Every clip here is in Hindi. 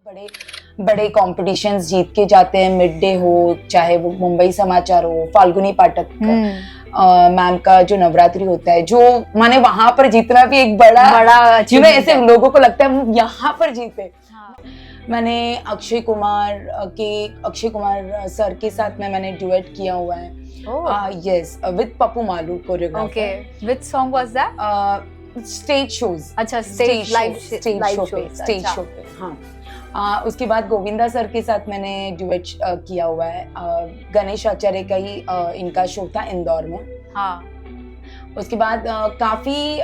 बड़े बड़े कॉम्पिटिशन्स जीत के जाते हैं, मिड डे हो, चाहे वो मुंबई समाचार हो, फाल्गुनी पाठक मैम का जो नवरात्रि होता है, जो माने वहां पर जीतना भी एक बड़ा ऐसे लोगों को लगता है हम यहाँ पर जीते। मैंने अक्षय कुमार सर के साथ में मैंने डुएट किया हुआ है। Yes, with Pappu Malu choreographer. Okay, which song was that? Stage shows. अच्छा, स्टेज शो पे। हाँ, उसके बाद गोविंदा सर के साथ मैंने डुएट किया हुआ है। गणेश आचार्य का ही इनका शो था इंदौर में। हाँ। उसके बाद काफी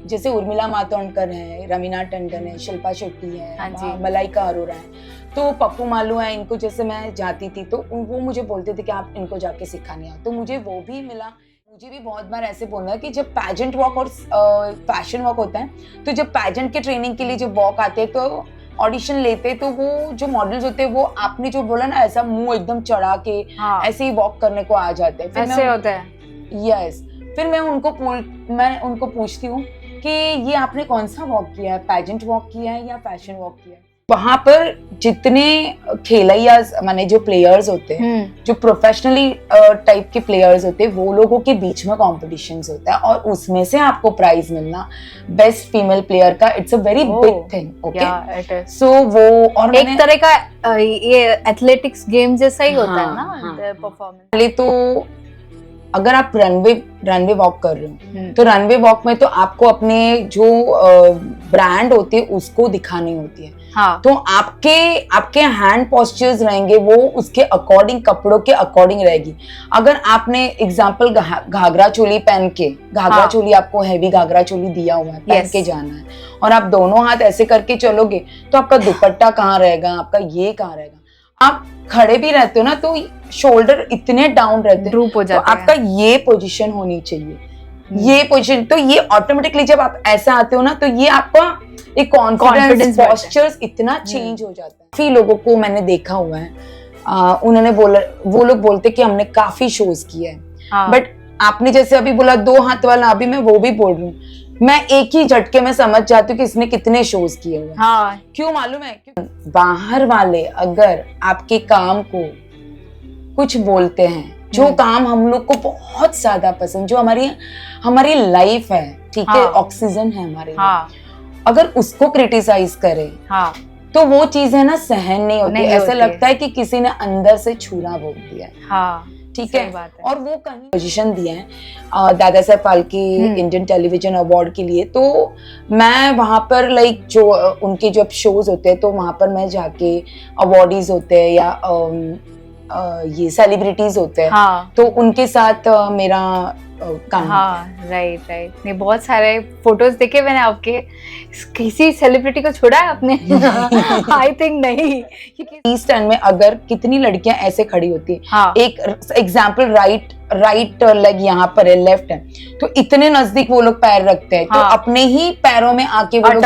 जैसे उर्मिला मातोंडकर है, रवीना टंडन है, शिल्पा शेट्टी है, मलाइका अरोरा है, तो पप्पू मालू है। इनको जैसे मैं जाती थी तो वो मुझे बोलते थे कि आप इनको जाके सिखाने आओ, तो मुझे वो भी मिला। मुझे भी बहुत बार ऐसे बोलना कि जब पैजेंट वॉक और फैशन वॉक होता है, तो जब पैजेंट के ट्रेनिंग के लिए जब वॉक आते हैं तो ऑडिशन लेते, तो वो जो मॉडल्स होते हैं वो आपने जो बोला ना ऐसा मुंह एकदम चढ़ा के ऐसे ही वॉक करने को आ जाते हैं। ऐसे होता है। यस, फिर मैं उनको पूछती हूँ कि ये आपने कौन सा वॉक किया है, पैजेंट वॉक किया है या फैशन वॉक किया है। वहां पर जितने खेलैया माने जो प्लेयर्स होते हैं, जो प्रोफेशनली टाइप के प्लेयर्स होते हैं, वो लोगों के बीच में कॉम्पिटिशन्स होता है और उसमें से आपको प्राइज मिलना बेस्ट फीमेल प्लेयर का, it's a very big thing. Okay, so वो और एक तरह का ये एथलेटिक्स गेम जैसा ही होता है ना परफॉर्मेंस। पहले तो अगर आप रनवे वॉक कर रहे हो तो रनवे वॉक में तो आपको अपने जो ब्रांड होती है उसको दिखानी होती है। तो आपके हैंड पोस्चर्स रहेंगे वो उसके अकॉर्डिंग, कपड़ों के अकॉर्डिंग रहेगी। अगर आपने एग्जांपल घाघरा चोली पहन के, घाघरा चोली आपको हैवी घाघरा चोली दिया हुआ है, पहन के जाना है और आप दोनों हाथ ऐसे करके चलोगे तो आपका दुपट्टा कहाँ रहेगा, आपका ये कहाँ रहेगा। आप खड़े भी रहते हो ना तो शोल्डर इतने डाउन रहते हैं, ड्रूप हो जाते हैं। आपका ये पोजीशन होनी चाहिए, ये पोजीशन। तो ये ऑटोमेटिकली जब आप ऐसा आते हो ना तो ये आपका एक कॉन्फिडेंस पोस्चर्स इतना चेंज हो जाता है। काफी लोगों को मैंने देखा हुआ है, उन्होंने बोला, वो लोग बोलते कि हमने काफी शोज किए हैं, बट आपने जैसे अभी बोला 2 हाथ वाला, अभी मैं वो भी बोल रही हूँ, मैं एक ही झटके में समझ जाती हूँ कि इसने कितने शोज किए हुए हैं। क्यों मालूम है? बाहर वाले अगर आपके काम को कुछ बोलते हैं, जो काम हम लोग को बहुत ज्यादा पसंद, जो हमारी लाइफ है, ठीक है, ऑक्सीजन है हमारे लिए, अगर उसको क्रिटिसाइज करे तो वो चीजें ना सहन नहीं होती। ऐसा लगता है कि किसी ने अंदर से छुरा भोग दिया है। ठीक है, और वो कहीं पोजीशन दिया है Dada Saheb Phalke Indian television award के लिए, तो मैं वहां पर लाइक जो उनके जब शोज होते हैं तो वहां पर मैं जाके अवार्डीज होते हैं या ये सेलिब्रिटीज होते हैं, तो उनके साथ मेरा काम। राइट। नहीं, बहुत सारे फोटोज देखे मैंने आपके। किसी सेलिब्रिटी को छोड़ा है आपने? आई थिंक नहीं। टी स्टैंड में अगर कितनी लड़कियां ऐसे खड़ी होती है, एक एग्जाम्पल राइट लेग यहाँ पर है, लेफ्ट है, तो इतने नजदीक वो लोग पैर रखते हैं, तो अपने ही पैरों में आके वो लोग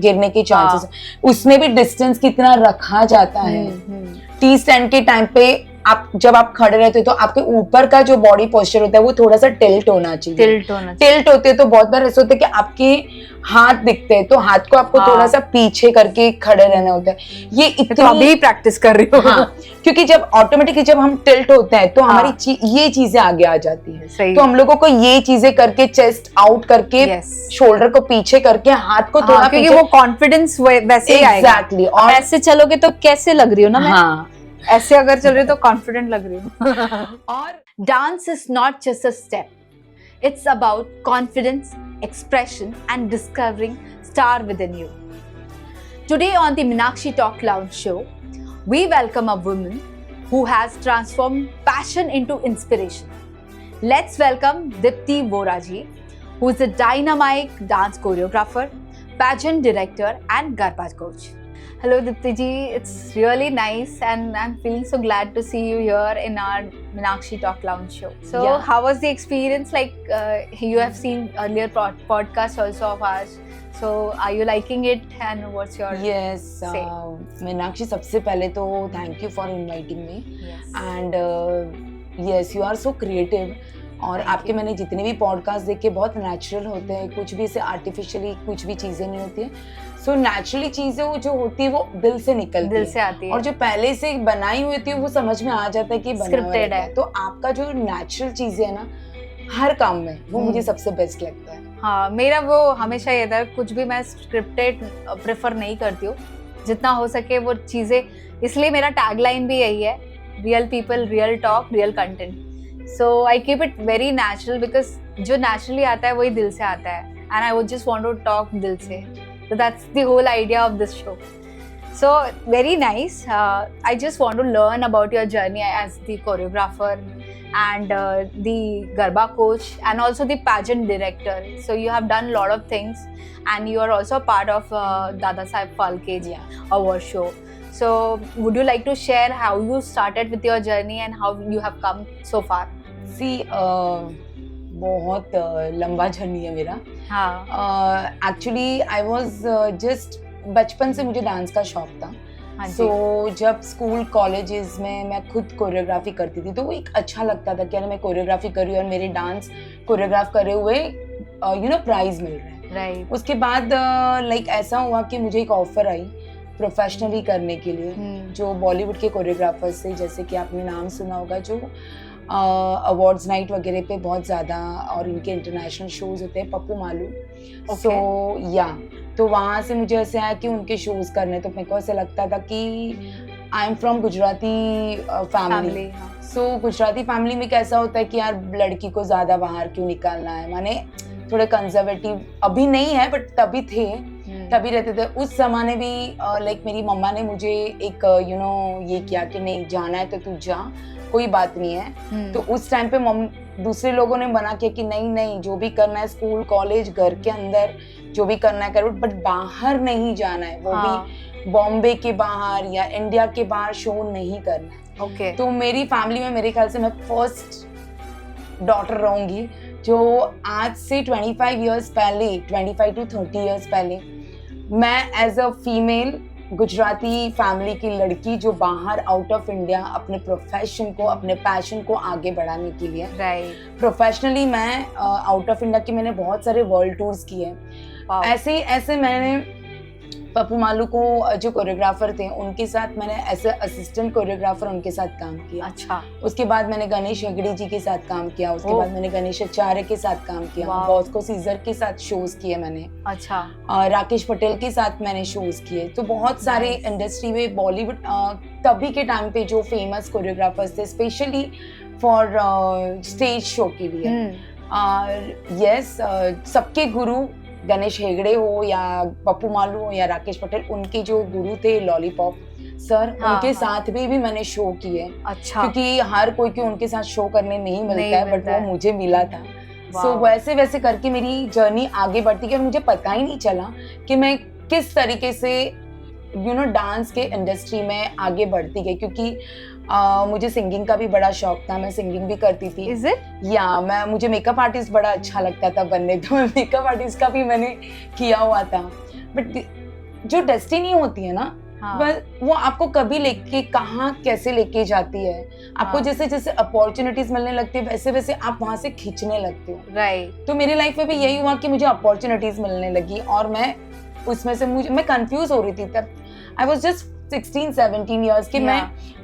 गिरने के चांसेस। उसमें भी डिस्टेंस कितना रखा जाता है। टी स्टैंड के टाइम पे जब आप खड़े रहते हो तो आपके ऊपर का जो बॉडी पोस्चर होता है वो थोड़ा सा टिल्ट होना चाहिए। टिल्ट होते हैं तो बहुत बार ऐसा होता है कि आपके हाथ दिखते हैं, तो हाथ को आपको थोड़ा सा पीछे करके खड़े रहना होता है। ये इतनी तो अभी प्रैक्टिस कर रही हूँ। क्योंकि जब ऑटोमेटिकली जब हम टिल्ट होते हैं तो हमारी ये चीजें आगे आ जाती है। तो हम लोगों को ये चीजें करके, चेस्ट आउट करके, शोल्डर को पीछे करके, हाथ को थोड़ा, क्योंकि वो कॉन्फिडेंस वैसे ही आएगा। एग्जैक्टली। और ऐसे चलोगे तो कैसे लग रही हो ना मैं? ऐसे अगर चल रही तो कॉन्फिडेंट लग रही हूँ। और dance is not just a step, it's about confidence, expression and discovering star within you. Today on the Meenakshi Talk Lounge show, we welcome a woman who has transformed passion into inspiration. Let's welcome Dipti Voraji, who is a dynamic dance choreographer, pageant director and Garba coach. Hello Dipti ji, it's really nice and I'm feeling so glad to see you here in our Meenakshi Talk Lounge show. So how was the experience? Like you have seen earlier podcasts also of ours. So are you liking it and what's your say? Meenakshi, सबसे पहले तो thank you for inviting me. And yes, you are so creative. और आपके मैंने जितने भी पॉडकास्ट देखे बहुत नेचुरल होते हैं, कुछ भी इसे आर्टिफिशियली कुछ भी चीज़ें नहीं होती है। सो नेचुरली चीजें जो होती है वो दिल से निकलती दिल से आती है, और जो पहले से बनाई हुई होती है वो समझ में आ जाता है कि स्क्रिप्टेड है। तो आपका जो नेचुरल चीजें है ना हर काम में, वो मुझे सबसे बेस्ट लगता है। हाँ, मेरा वो हमेशा ये था, कुछ भी मैं स्क्रिप्टेड प्रेफर नहीं करती हूँ, जितना हो सके वो चीजें, इसलिए मेरा टैगलाइन भी यही है, real people, real talk, real content. So I keep it very natural, because जो नेचुरली आता है वही दिल से आता है, and I would just want to talk दिल से। So that's the whole idea of this show. So very nice. I just want to learn about your journey as the choreographer and the Garba coach and also the pageant director. So you have done a lot of things, and you are also a part of Dada Saheb Phalke award show. So would you like to share how you started with your journey and how you have come so far? See, बहुत लंबा जर्नी है मेरा। हाँ, एक्चुअली आई वाज जस्ट बचपन से मुझे डांस का शौक था। सो जब स्कूल कॉलेजेस में मैं खुद कोरियोग्राफी करती थी तो वो एक अच्छा लगता था कि यार मैं कोरियोग्राफी कर रही हूँ और मेरे डांस कोरियोग्राफ करे हुए प्राइज मिल रहा है। उसके बाद लाइक ऐसा हुआ कि मुझे एक ऑफर आई प्रोफेशनली करने के लिए, जो बॉलीवुड के कोरियोग्राफर्स से, जैसे कि आपने नाम सुना होगा, जो अवार्ड्स नाइट वगैरह पे बहुत ज़्यादा और इनके इंटरनेशनल शोज होते हैं, पप्पू मालू। सो तो वहाँ से मुझे ऐसे आया कि उनके शोज करने, तो मेरे को ऐसा लगता था कि I am from Gujarati family. So Gujarati family में कैसा होता है कि यार लड़की को ज़्यादा बाहर क्यों निकालना है, माने थोड़े कंजर्वेटिव अभी नहीं है बट तभी थे, तभी रहते थे। उस जमाने भी लाइक मेरी मम्मा ने मुझे एक ये किया कि नहीं जाना है तो तू जा, कोई बात नहीं है। तो उस टाइम पे दूसरे लोगों ने मना किया कि नहीं नहीं, जो भी करना है स्कूल कॉलेज घर के अंदर जो भी करना है करो, बट बाहर नहीं जाना है, वो भी बॉम्बे के बाहर या इंडिया के बाहर शो नहीं करना है। तो मेरी फैमिली में मेरे ख्याल से मैं फर्स्ट डॉटर रहूंगी जो आज से 25 इयर्स पहले, 25 to 30 इयर्स पहले, मैं as a female Gujarati family की लड़की जो बाहर आउट ऑफ इंडिया अपने प्रोफेशन को, अपने पैशन को आगे बढ़ाने के लिए, प्रोफेशनली मैं आउट ऑफ इंडिया की मैंने बहुत सारे वर्ल्ड टूर्स किए। ऐसे मैंने पप्पू मालू को जो कोरियोग्राफर थे उनके साथ मैंने ऐसे असिस्टेंट कोरियोग्राफर उनके साथ काम किया। अच्छा। उसके बाद मैंने गणेश हेगड़े जी के साथ काम किया, उसके बाद मैंने गणेश आचार्य के साथ काम किया, बॉस्को सीजर के साथ शोज किए मैंने। अच्छा। राकेश पटेल के साथ मैंने शोज किए। तो बहुत सारे इंडस्ट्री में बॉलीवुड तभी के टाइम पे जो फेमस कोरियोग्राफर्स थे स्पेशली फॉर स्टेज शो के लिए। यस, सबके गुरु गणेश हेगड़े हो या पप्पू मालू हो या राकेश पटेल, उनके जो गुरु थे लॉलीपॉप सर, उनके साथ भी मैंने शो किए। अच्छा। क्योंकि हर कोई को उनके साथ शो करने नहीं मिलता है, बट वो मुझे मिला था। सो वैसे वैसे करके मेरी जर्नी आगे बढ़ती गई और मुझे पता ही नहीं चला कि मैं किस तरीके से डांस के इंडस्ट्री में आगे बढ़ती गई, क्योंकि मुझे सिंगिंग का भी बड़ा शौक था, मैं सिंगिंग भी करती थी। Is it? या मुझे मेकअप आर्टिस्ट बड़ा अच्छा लगता था बनने, तो मैं मेकअप आर्टिस्ट का भी मैंने किया हुआ था। बट जो डेस्टिनी होती है ना, वो आपको कभी लेके कहाँ कैसे लेके जाती है, आपको जैसे जैसे अपॉर्चुनिटीज मिलने लगती है वैसे वैसे आप वहां से खींचने लगते हो। राइट। तो मेरी लाइफ में भी यही हुआ कि मुझे अपॉर्चुनिटीज मिलने लगी और मैं उसमें से मैं कंफ्यूज हो रही थी। तब आई वॉज जस्ट 16-17 इयर्स कि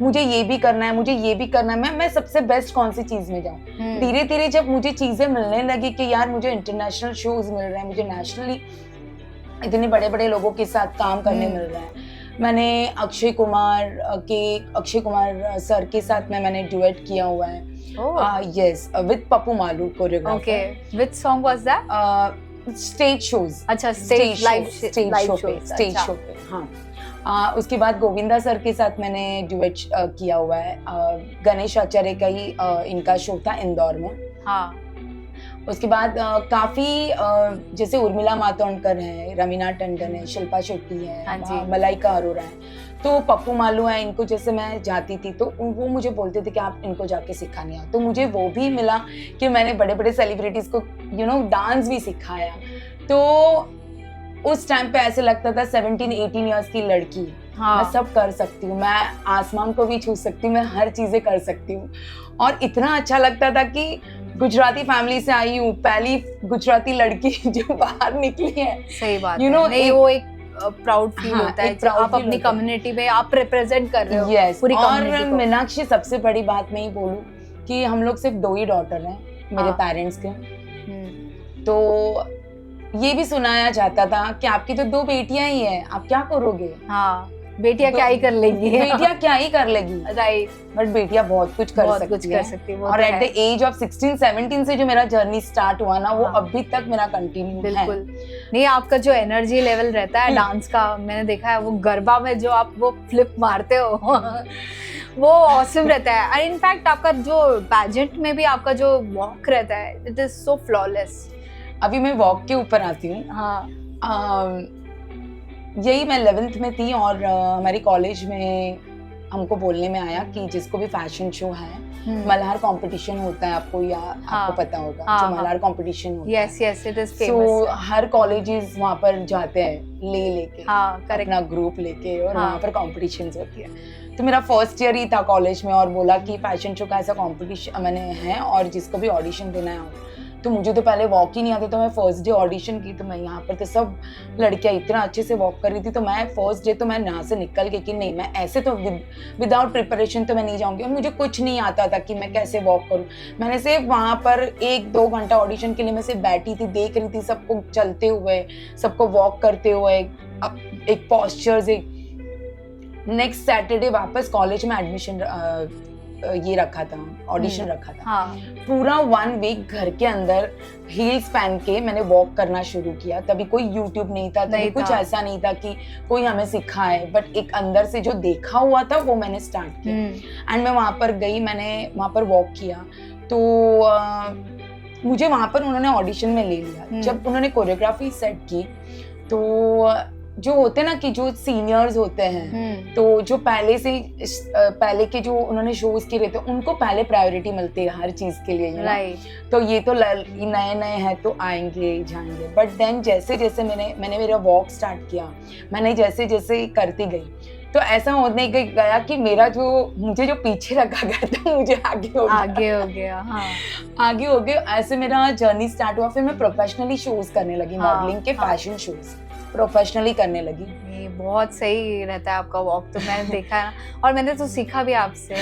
मुझे ये भी करना है, मुझे ये भी करना है, मैं सबसे बेस्ट कौन सी चीज में जाऊं। धीरे धीरे जब मुझे चीजें मिलने लगी कि यार मुझे इंटरनेशनल शोज मिल रहे हैं, मुझे नेशनली इतने बड़े बड़े लोगों के साथ काम करने मिल रहा है। मैंने अक्षय कुमार सर के साथ मैंने डुएट किया हुआ है। Yes, with Pappu Malu choreographer. Okay, which song was that? Stage shows. अच्छा, स्टेज शो पे। हाँ। उसके बाद गोविंदा सर के साथ मैंने डुएट किया हुआ है। गणेश आचार्य का ही इनका शो था इंदौर में। हाँ। उसके बाद काफी जैसे उर्मिला मातोंडकर है, रवीना टंडन है, शिल्पा शेट्टी है, मलाइका अरोरा है, तो पप्पू मालू है, इनको जैसे मैं जाती थी तो वो मुझे बोलते थे कि आप इनको जाके सिखाने आओ। तो मुझे वो भी मिला कि मैंने बड़े बड़े सेलिब्रिटीज को डांस भी सिखाया। तो उस टाइम पे ऐसे लगता था 17-18 इयर्स की लड़की, मैं सब कर सकती हूँ, मैं आसमान को भी छू सकती हूँ, मैं हर चीजें कर सकती हूँ। और इतना अच्छा लगता था कि गुजराती फैमिली से आई हूँ, पहली गुजराती लड़की जो बाहर निकली है। सही बात है। नहीं, वो एक प्राउड फील हाँ, होता है एक proud आप feel अपनी होता है। कम्युनिटी में आप रिप्रेजेंट कर रहे हो Yes, पूरी और कम्युनिटी को। मीनाक्षी सबसे बड़ी बात मैं ही बोलूँ कि हम लोग सिर्फ 2 ही डॉटर हैं मेरे हाँ। पेरेंट्स के, हम्म, तो ये भी सुनाया जाता था कि आपकी तो 2 बेटियां ही हैं, आप क्या करोगे? हाँ बेटियां क्या ही कर लेंगी। बेटियां क्या ही कर लेगी, राइट, बट बेटियां बहुत कुछ कर बहुत सकती कुछ हैं। कर सकती है वो और तो एट है। द एज ऑफ 16-17 से जो मेरा जर्नी स्टार्ट हुआ ना, वो हाँ। अभी तक मेरा कंटिन्यू है। बिल्कुल नहीं, आपका जो एनर्जी लेवल रहता है डांस का, मैंने देखा है वो गरबा में जो आप वो फ्लिप मारते हो वो ऑसम रहता है। और इनफैक्ट आपका जो पैजेंट में भी आपका जो वॉक रहता है, इट इज सो फ्लॉलेस। अभी मैं वॉक के ऊपर आती हूँ। हाँ यही मैं 11th में थी और हमारे कॉलेज में हमको बोलने में आया कि जिसको भी फैशन शो है, मल्हार कंपटीशन होता है, आपको या आपको पता होगा, जो मल्हार कंपटीशन होता है। Yes yes, it is so famous. Her colleges वहाँ पर जाते हैं लेके हाँ करेक्ट। अपना ग्रुप लेके, और हाँ। वहाँ पर कॉम्पिटिशन्स होती है। तो मेरा फर्स्ट ईयर ही था कॉलेज में, और बोला कि फैशन शो का ऐसा कॉम्पिटिशन मैंने है और जिसको भी ऑडिशन देना है। तो मुझे तो पहले वॉक ही नहीं आता, तो मैं फर्स्ट डे ऑडिशन की, तो मैं यहाँ पर तो सब लड़कियाँ इतना अच्छे से वॉक कर रही थी, तो मैं फर्स्ट डे तो मैं यहाँ से निकल गई कि नहीं, मैं ऐसे तो विदाउट प्रिपरेशन तो मैं नहीं जाऊँगी। और मुझे कुछ नहीं आता था कि मैं कैसे वॉक करूँ। मैंने सिर्फ वहाँ पर 1-2 घंटा ऑडिशन के लिए मैं सिर्फ बैठी थी, देख रही थी सबको चलते हुए, सबको वॉक करते हुए, एक पॉस्चर से। नेक्स्ट सैटरडे वापस कॉलेज में एडमिशन ये रखा था, ऑडिशन रखा था। हाँ। पूरा 1 वीक घर के अंदर हील्स पहन के मैंने वॉक करना शुरू किया। तभी कोई यूट्यूब नहीं था, तभी कुछ ऐसा नहीं था कि कोई हमें सिखाए, बट एक अंदर से जो देखा हुआ था वो मैंने स्टार्ट किया। एंड मैं वहाँ पर गई, मैंने वहाँ पर वॉक किया, तो मुझे वहाँ पर उन्होंने ऑडिशन में ले लिया। जब उन्होंने कोरियोग्राफी सेट की, तो जो होते ना कि जो सीनियर्स होते हैं, तो जो पहले के जो उन्होंने शोज किए रहते हैं, उनको पहले प्रायोरिटी मिलती है हर चीज के लिए, राइट। तो ये तो नए नए हैं तो आएंगे जाएंगे, बट देन जैसे जैसे मैंने मेरा वॉक स्टार्ट किया, मैंने जैसे जैसे करती गई, तो ऐसा होने गया कि मुझे जो पीछे रखा गया था, मुझे आगे हो गया। हाँ। आगे हो गया। ऐसे मेरा जर्नी स्टार्ट हुआ। फिर मैं प्रोफेशनली शोज करने लगी, मॉडलिंग के फैशन शोज प्रोफेशनली करने लगी। ये बहुत सही रहता है आपका वॉक, तो मैंने देखा है और मैंने तो सीखा भी आपसे।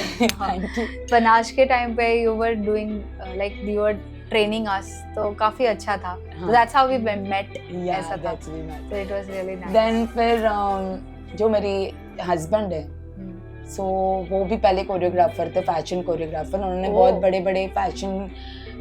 पनाश के टाइम पे you were doing like you were training us, तो काफी अच्छा था। दैट्स हाउ वी मेट, ऐसा था। तो it was really nice. Then फिर जो मेरे हस्बैंड है, सो वो भी पहले कोरियोग्राफर थे, फैशन कोरियोग्राफर। उन्होंने बहुत बड़े बड़े फैशन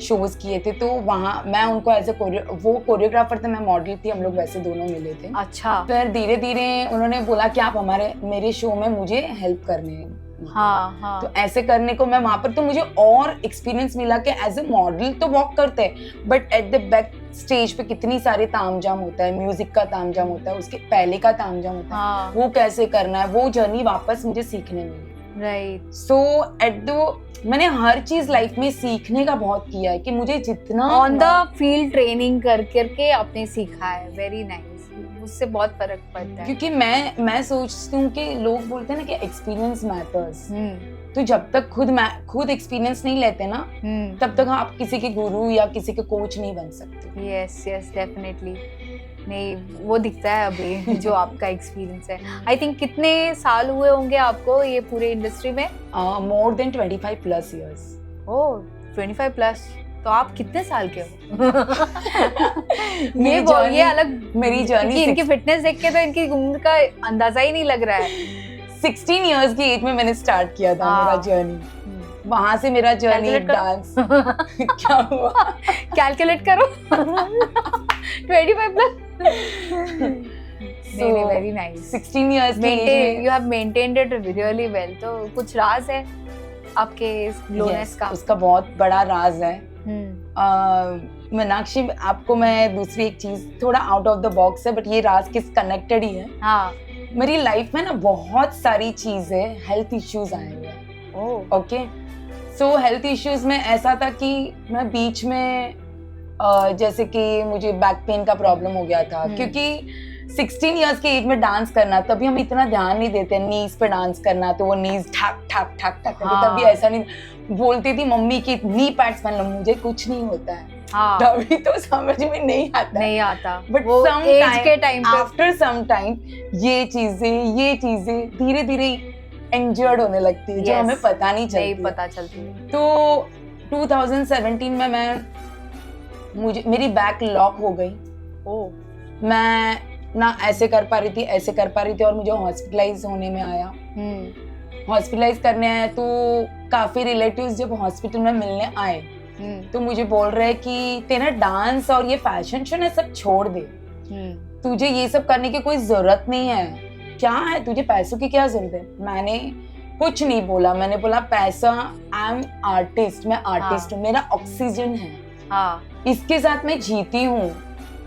शोज किए थे, तो वहाँ मैं उनको एज ए वो कोरियोग्राफर थे, मैं मॉडल थी, हम लोग वैसे दोनों मिले थे। अच्छा। फिर धीरे धीरे उन्होंने बोला कि आप मेरे शो में मुझे हेल्प करने। हाँ। तो ऐसे करने को मैं वहां पर, तो मुझे और एक्सपीरियंस मिला कि एज ए मॉडल तो वॉक करते हैं, but at the back stage पे कितनी सारे तामझाम होता है, म्यूजिक का तामझाम होता है, उसके पहले का तामझाम होता है, वो कैसे करना है, वो जर्नी वापस मुझे सीखने मिली। राइट। सो मैंने हर चीज लाइफ में सीखने का बहुत किया है कि मुझे जितना ऑन द फील्ड ट्रेनिंग करके आपने सीखा है। वेरी नाइस, उससे बहुत फर्क पड़ता है। क्योंकि मैं सोचती हूँ कि लोग बोलते हैं ना कि एक्सपीरियंस मैटर्स, तो जब तक खुद एक्सपीरियंस नहीं लेते ना, तब तक आप किसी के गुरु या किसी के कोच नहीं बन सकते। Yes definitely. नहीं, वो दिखता है अभी जो आपका एक्सपीरियंस है। आई थिंक कितने साल हुए होंगे आपको ये पूरे इंडस्ट्री में? More than 25+ years। ओह 25+, तो आप कितने साल के हो? ये अलग मेरी जर्नी, इनकी फिटनेस देख के तो इनकी उम्र का अंदाजा ही नहीं लग रहा है। 16 years की एज में मैंने स्टार्ट किया था मेरा जर्नी। वहां से मेरा जर्नी डांस क्या हुआ? कैलकुलेट करो। 25+। Very nice. 16 years की एज में you have maintained it really well. तो कुछ राज है आपके इस ग्लोनेस का? उसका बहुत बड़ा राज है। मीनाक्षी, आपको मैं दूसरी एक चीज, थोड़ा आउट ऑफ द बॉक्स है, बट ये राज किस कनेक्टेड ही है। हाँ। मेरी लाइफ में ना बहुत सारी चीजें, हेल्थ इश्यूज आए हुए हैं। ओके, सो हेल्थ इश्यूज में ऐसा था कि मैं बीच में जैसे कि मुझे बैक पेन का प्रॉब्लम हो गया था, क्योंकि 16 इयर्स के एज में डांस करना, तभी हम इतना ध्यान नहीं देते नीज पे डांस करना, तो वो नीज ठक ठक ठक ठक करके, तभी ऐसा नहीं बोलती थी मम्मी की नी पैड्स पहन लो, मुझे कुछ नहीं होता है। तभी तो समझ में नहीं आता बट आफ्टर सम टाइम ये चीजें धीरे धीरे इंजर्ड होने लगती है, जो हमें पता नहीं चलती। तो 2017 में मेरी बैक लॉक हो गई। मैं ना ऐसे कर पा रही थी और मुझे हॉस्पिटलाइज होने में आया। हॉस्पिटलाइज करने आया तो काफी रिलेटिव्स जब हॉस्पिटल में मिलने आए तो मुझे बोल रहे कि तेरा डांस और ये फैशन शो ना सब छोड़ दे, तुझे ये सब करने की कोई जरूरत नहीं है, क्या है तुझे पैसों की क्या जरूरत है। मैंने कुछ नहीं बोला, मैंने बोला पैसा, आई एम आर्टिस्ट, मैं आर्टिस्ट हूँ, मेरा ऑक्सीजन है, इसके साथ मैं जीती हूँ।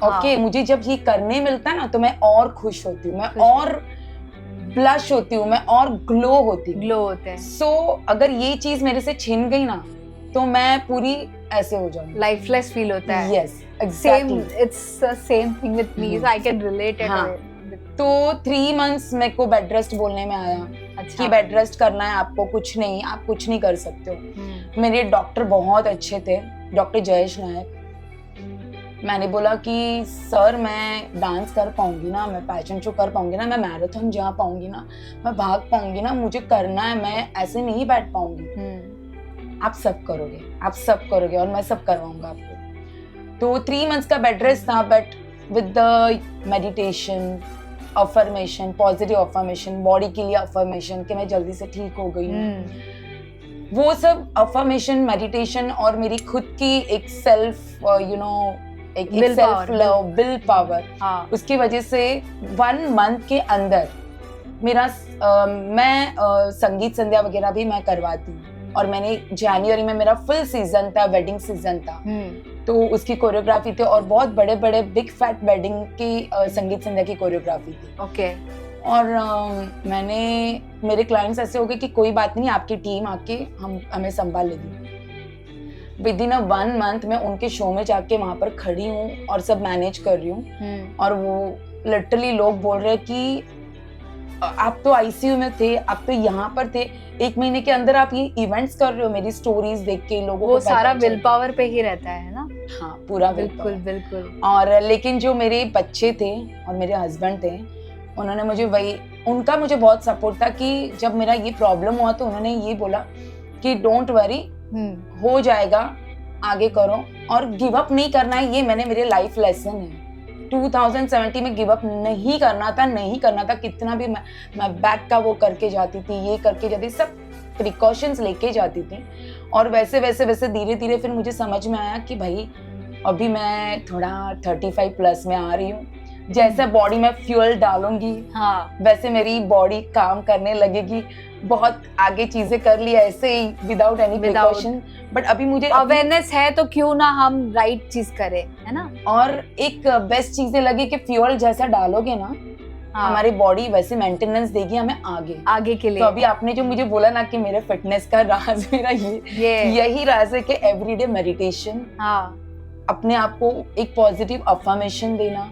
ओके, मुझे जब ये करने मिलता है ना तो मैं और खुश होती हूँ, मैं और ब्लश होती हूँ, मैं और ग्लो होती हूँ। सो अगर ये चीज मेरे से छिन गई ना तो मैं पूरी ऐसे हो जाऊंगी, लाइफलेस फील होता है। Yes exactly, it's same thing with me, so I can relate it. तो 3 months मेरे को बेड रेस्ट बोलने में आया। अच्छा। कि बेड रेस्ट करना है आपको, कुछ नहीं, आप कुछ नहीं कर सकते हो। मेरे डॉक्टर बहुत अच्छे थे, डॉक्टर जयेश नायक। मैंने बोला कि सर मैं डांस कर पाऊंगी ना, मैं पैशन शो कर पाऊंगी ना, मैं मैराथन जा पाऊंगी ना, मैं भाग पाऊंगी ना, मुझे करना है, मैं ऐसे नहीं बैठ पाऊंगी। आप सब करोगे और मैं सब करवाऊंगा आपको। तो 3 months का बेड रेस्ट था, but with the meditation, affirmation, positive affirmation, body के लिए अफर्मेशन कि मैं जल्दी से ठीक हो गई हूँ, वो सब अफर्मेशन, मेडिटेशन और मेरी खुद की एक सेल्फ एक सेल्फ लव, विल पावर, उसकी वजह से 1 month के अंदर मेरा मैं संगीत संध्या वगैरह भी मैं करवाती हूँ। और मैंने जनवरी में मेरा फुल सीजन था, वेडिंग सीजन था, तो उसकी कोरियोग्राफी थी और बहुत बड़े बड़े बिग फैट वेडिंग की संगीत संध्या की कोरियोग्राफी थी। ओके। और मेरे क्लाइंट्स ऐसे हो गए कि कोई बात नहीं, आपकी टीम आके हमें संभाल लेगी। विद इन 1 month मैं उनके शो में जाके वहां पर खड़ी हूँ और सब मैनेज कर रही हूँ। और वो लिटरली लोग बोल रहे कि आप तो आईसीयू में थे, आप तो यहाँ पर थे, 1 महीने के अंदर आप ये इवेंट्स कर रहे हो। मेरी स्टोरीज देख के लोगों को सारा विल पावर पे ही रहता है ना। हाँ, पूरा बिल्कुल। और लेकिन जो मेरे बच्चे थे और मेरे हस्बैंड थे, उन्होंने मुझे उनका मुझे बहुत सपोर्ट था कि जब मेरा ये प्रॉब्लम हुआ तो उन्होंने ये बोला कि डोंट वरी, हो जाएगा, आगे करो और गिव अप नहीं करना है। ये मेरे लाइफ लेसन है। 2017 में गिव अप नहीं करना था। कितना भी मैं बैक का वो करके जाती थी, ये करके जाती, सब प्रिकॉशंस लेके जाती थी। और वैसे धीरे धीरे फिर मुझे समझ में आया कि भाई अभी मैं थोड़ा 35 प्लस में आ रही हूँ, जैसे बॉडी में फ्यूल डालूंगी, वैसे मेरी बॉडी काम करने लगेगी। बहुत आगे चीजें कर ली ऐसे ही विदाउट एनी प्रिकॉशन, बट अभी मुझे अवेयरनेस है तो क्यों ना हम राइट चीज करें, है ना। और एक बेस्ट चीजें लगी कि फ्यूल जैसा डालोगे ना, हमारी बॉडी वैसे मेंटेनेंस देगी हमें आगे के लिए। तो अभी आपने जो मुझे बोला ना कि मेरे फिटनेस का राज मेरा यही राज है कि एवरीडे मेडिटेशन, अपने आप को एक पॉजिटिव अफर्मेशन देना,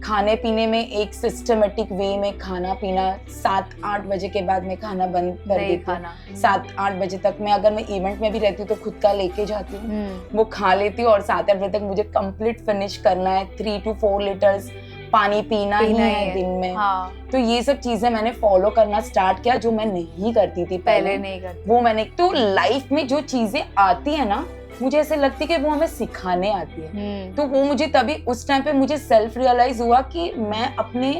खाने पीने में एक सिस्टमेटिक वे में खाना पीना। 7-8 बजे के बाद मैं खाना बंद कर देती हूँ। 7-8 बजे तक मैं, अगर मैं इवेंट में भी रहती हूँ तो खुद का लेके जाती हूँ, वो खा लेती हूँ। और 7-8 बजे तक मुझे कंप्लीट फिनिश करना है। 3 to 4 लीटर्स पानी पीना ही है दिन में। तो ये सब चीजें मैंने फॉलो करना स्टार्ट किया, जो मैं नहीं करती थी पहले नहीं करती। वो मैंने तो लाइफ में जो चीजें आती है ना, मुझे ऐसे लगती है कि वो हमें सिखाने आती है। तो वो मुझे तभी उस टाइम पे मुझे सेल्फ रियलाइज हुआ कि मैं अपने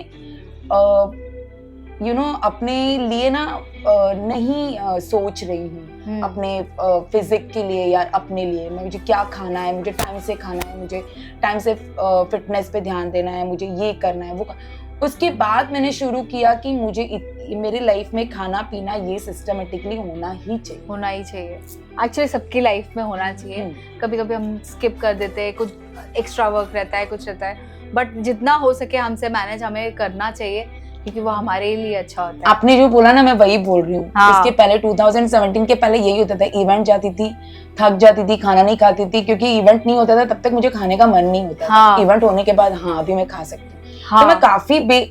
अपने लिए ना नहीं सोच रही हूँ, अपने फिजिक के लिए या अपने लिए मुझे क्या खाना है, मुझे टाइम से खाना है, मुझे टाइम से फिटनेस पे ध्यान देना है, मुझे ये करना है वो। उसके बाद मैंने शुरू किया कि मुझे मेरे लाइफ में खाना पीना ये सिस्टमेटिकली होना ही चाहिए। एक्चुअली सबकी लाइफ में होना चाहिए। कभी कभी हम स्किप कर देते हैं, कुछ एक्स्ट्रा वर्क रहता है, कुछ रहता है, बट जितना हो सके हमसे मैनेज हमें करना चाहिए, क्योंकि वो हमारे लिए अच्छा होता है। आपने जो बोला ना, मैं वही बोल रही हूँ। इसके पहले 2017 के पहले यही होता था, इवेंट जाती थी, थक जाती थी, खाना नहीं खाती थी, क्योंकि इवेंट नहीं होता था तब तक मुझे खाने का मन नहीं होता था। इवेंट होने के बाद अभी मैं खा सकती हूँ। तो मैं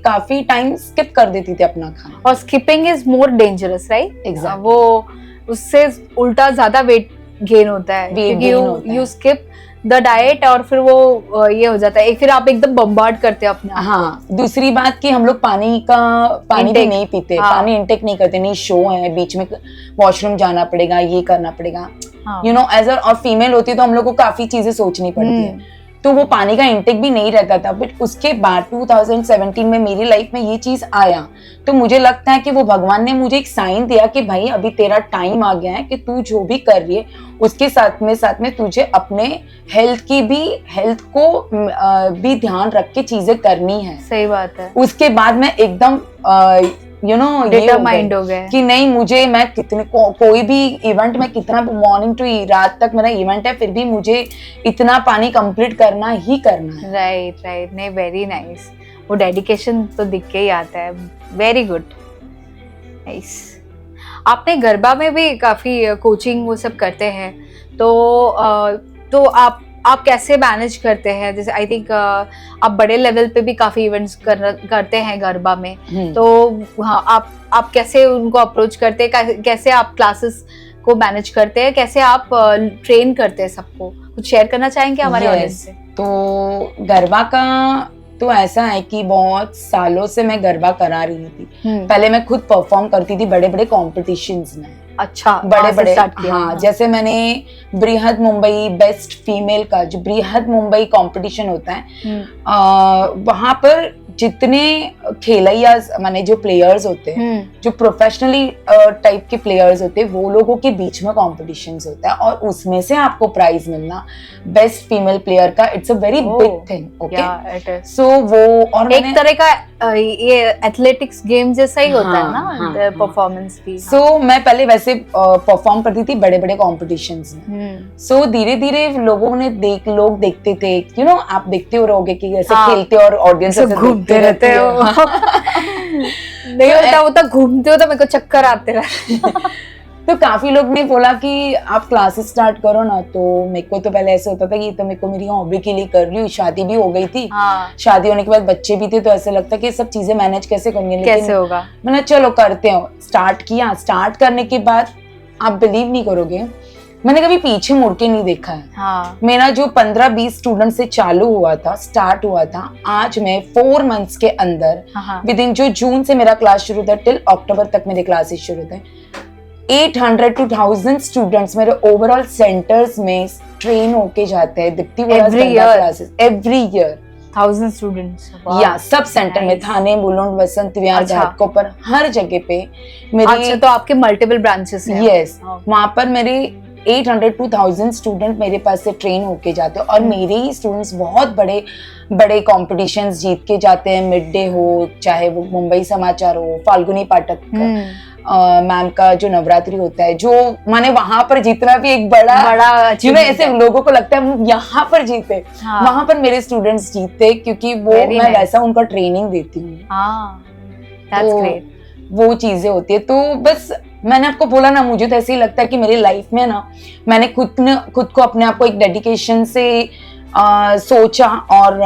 काफी टाइम स्किप कर देती थी अपना खाना। और skipping is more dangerous, right? Exactly. वो उससे उल्टा ज्यादा वेट गेन होता है, क्योंकि यू स्किप द डाइट और फिर वो ये हो जाता है, फिर आप एकदम बम्बार्ड करते हैं अपना। हाँ, दूसरी बात कि हम लोग पानी भी नहीं पीते, पानी इंटेक नहीं करते, नहीं शो है, बीच में वॉशरूम जाना पड़ेगा, ये करना पड़ेगा, यू नो, एज और फीमेल होती है तो हम लोग को काफी चीजें सोचनी पड़ती है, तो वो पानी का इंटेक भी नहीं रहता था। बट उसके बाद 2017 में मेरी लाइफ में ये चीज आया, तो मुझे लगता है कि वो भगवान ने मुझे एक साइन दिया कि भाई अभी तेरा टाइम आ गया है कि तू जो भी कर रही है उसके साथ में तुझे अपने हेल्थ को भी ध्यान रख के चीजें करनी है। सही बात है। उसके बाद मैं एकदम यू नो डिटरमाइंड हो गए कि नहीं, मुझे मैं कितने कोई भी इवेंट में कितना मॉर्निंग टू रात तक मेरा इवेंट है, फिर भी मुझे इतना पानी कंप्लीट करना ही करना है। राइट। नहीं, वेरी नाइस। वो डेडिकेशन तो दिख के ही आता है। Very good, nice. आपने गरबा में भी काफी कोचिंग वो सब करते हैं, तो आप कैसे मैनेज करते हैं? जैसे आई थिंक आप बड़े लेवल पे भी काफी इवेंट्स करते हैं गरबा में, तो हाँ, आप कैसे उनको अप्रोच करते हैं? कैसे आप क्लासेस को मैनेज करते हैं? कैसे आप ट्रेन करते हैं सबको? कुछ शेयर करना चाहेंगे हमारे ऑडियंस से? तो गरबा का तो ऐसा है कि बहुत सालों से मैं गरबा करा रही थी। पहले मैं खुद परफॉर्म करती थी बड़े बड़े कॉम्पिटिशंस में। अच्छा, बड़े हाँ, जैसे मैंने बृहद मुंबई बेस्ट फीमेल का जो बृहद मुंबई कंपटीशन होता है, वहां पर जितने खेलैया माने जो प्लेयर्स होते हैं, जो प्रोफेशनली टाइप के प्लेयर्स होते हैं, वो लोगों के बीच में कॉम्पिटिशन्स होता है और उसमें से आपको प्राइज मिलना बेस्ट फीमेल प्लेयर का, it's a very big thing. Okay, so वो और एक तरह का ये एथलेटिक्स गेम जैसा ही होता है ना, परफॉर्मेंस भी। सो मैं पहले वैसे परफॉर्म करती थी बड़े बड़े कॉम्पिटिशन्स में। सो धीरे धीरे लोग देखते थे, यू नो, आप देखते हो रहोगे कि ऐसे खेलते और ऑडियंस घूमते रहते हो। नहीं होता, वो तो घूमते हो तो मेरे को चक्कर आते रहे। तो काफी लोग ने बोला कि आप क्लासेस स्टार्ट करो ना, तो मेरे को तो पहले ऐसे होता था कि तो मेरे को मेरी हॉबी के लिए कर रही हूँ, शादी भी हो गई थी। शादी होने के बाद बच्चे भी थे, तो ऐसे लगता कि सब चीजें मैनेज कैसे करूंगी, कैसे होगा। मैंने चलो करते हो, स्टार्ट किया। स्टार्ट करने के बाद आप बिलीव नहीं करोगे, मैंने कभी पीछे मुड़ के नहीं देखा है। मेरा जो 15-20 स्टूडेंट से चालू हुआ था, स्टार्ट हुआ था, आज मैं 4 मंथ्स के अंदर विद इन जो जून से मेरा क्लास शुरू था टिल अक्टूबर तक मेरे क्लासेस शुरू थे, 800 to 1000 स्टूडेंट्स मेरे ओवरऑल सेंटर्स में ट्रेन होके जाते हैं। Deepti classes every year 1000 students, या सब सेंटर में, थाने, मुलुंड, वसंत विहार, घाटकोपर, हर जगह पे मेरे। अच्छा, तो आपके मल्टीपल ब्रांचेस हैं? यस, वहां पर मेरे 800 to 1000 स्टूडेंट मेरे पास से ट्रेन होके जाते हैं और मेरे ही स्टूडेंट्स बहुत बड़े बड़े कॉम्पिटिशन्स जीत के जाते हैं। मिड डे हो, चाहे वो मुंबई समाचार हो, फाल्गुनी पाठक मैम का जो नवरात्रि होता है, जो माने वहां पर जितना भी एक बड़ा ऐसे लोगों को लगता है हम यहाँ पर जीते, वहां पर मेरे स्टूडेंट्स जीते, क्योंकि वो मैं वैसा उनका ट्रेनिंग देती हूँ। तो वो चीजें होती है। तो बस मैंने आपको बोला ना, मुझे तो ऐसे ही लगता है कि मेरी लाइफ में ना, मैंने खुद को अपने आप को एक डेडिकेशन से सोचा और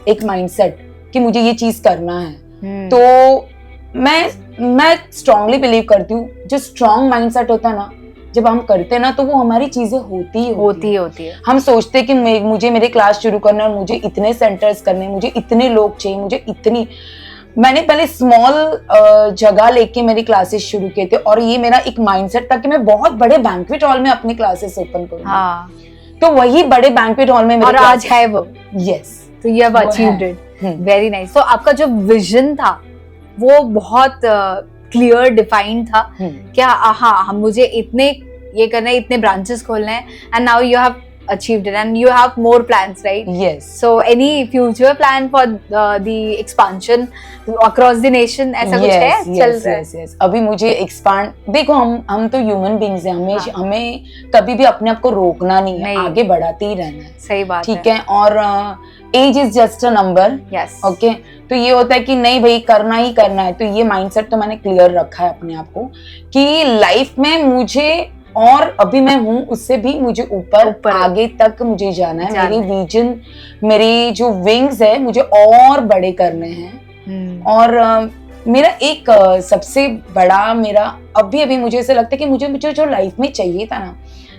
एक माइंडसेट कि मुझे ये चीज करना है। तो मैं स्ट्रांगली बिलीव करती हूँ, जो स्ट्रांग माइंडसेट होता है ना, जब हम करते हैं ना, तो वो हमारी चीजें होती है। हम सोचते हैं कि मुझे मेरे क्लास शुरू करना है, मुझे इतने सेंटर्स करने, मुझे इतने लोग चाहिए, मुझे इतनी। मैंने पहले स्मॉल जगह लेके मेरी क्लासेस शुरू किए थे और ये मेरा एक माइंडसेट था कि मैं बहुत बड़े बैंक्वेट हॉल में अपनी क्लासेस ओपन करूंगी। तो वही बड़े बैंक्वेट हॉल में मेरे, और आज है वो। यस, तो you have achieved it. Very nice. तो आपका जो विजन था वो बहुत क्लियर डिफाइंड था, क्या हाँ मुझे इतने ये करना है, इतने ब्रांचेस खोलने हैं, and now you have achieved it and you have more plans, right? Yes. So any future plan for the expansion across the nation, ऐसा कुछ है? चल रहा है? Yes. अभी मुझे expand, देखो हम तो human beings हैं, हमें कभी भी अपने आप को रोकना नहीं है, आगे बढ़ाते ही रहना है। सही बात ठीक है। और age is just a number. Yes. Okay, तो ये होता है कि नहीं भाई करना ही करना है। तो ये माइंडसेट तो मैंने क्लियर रखा है अपने आप को कि लाइफ में मुझे और अभी मैं हूँ उससे भी मुझे ऊपर आगे तक मुझे जाना है। मेरी विजन, मेरी जो विंग्स है मुझे और बड़े करने हैं। और मेरा एक सबसे बड़ा मेरा अभी मुझे ऐसा लगता है कि मुझे जो लाइफ में चाहिए था ना,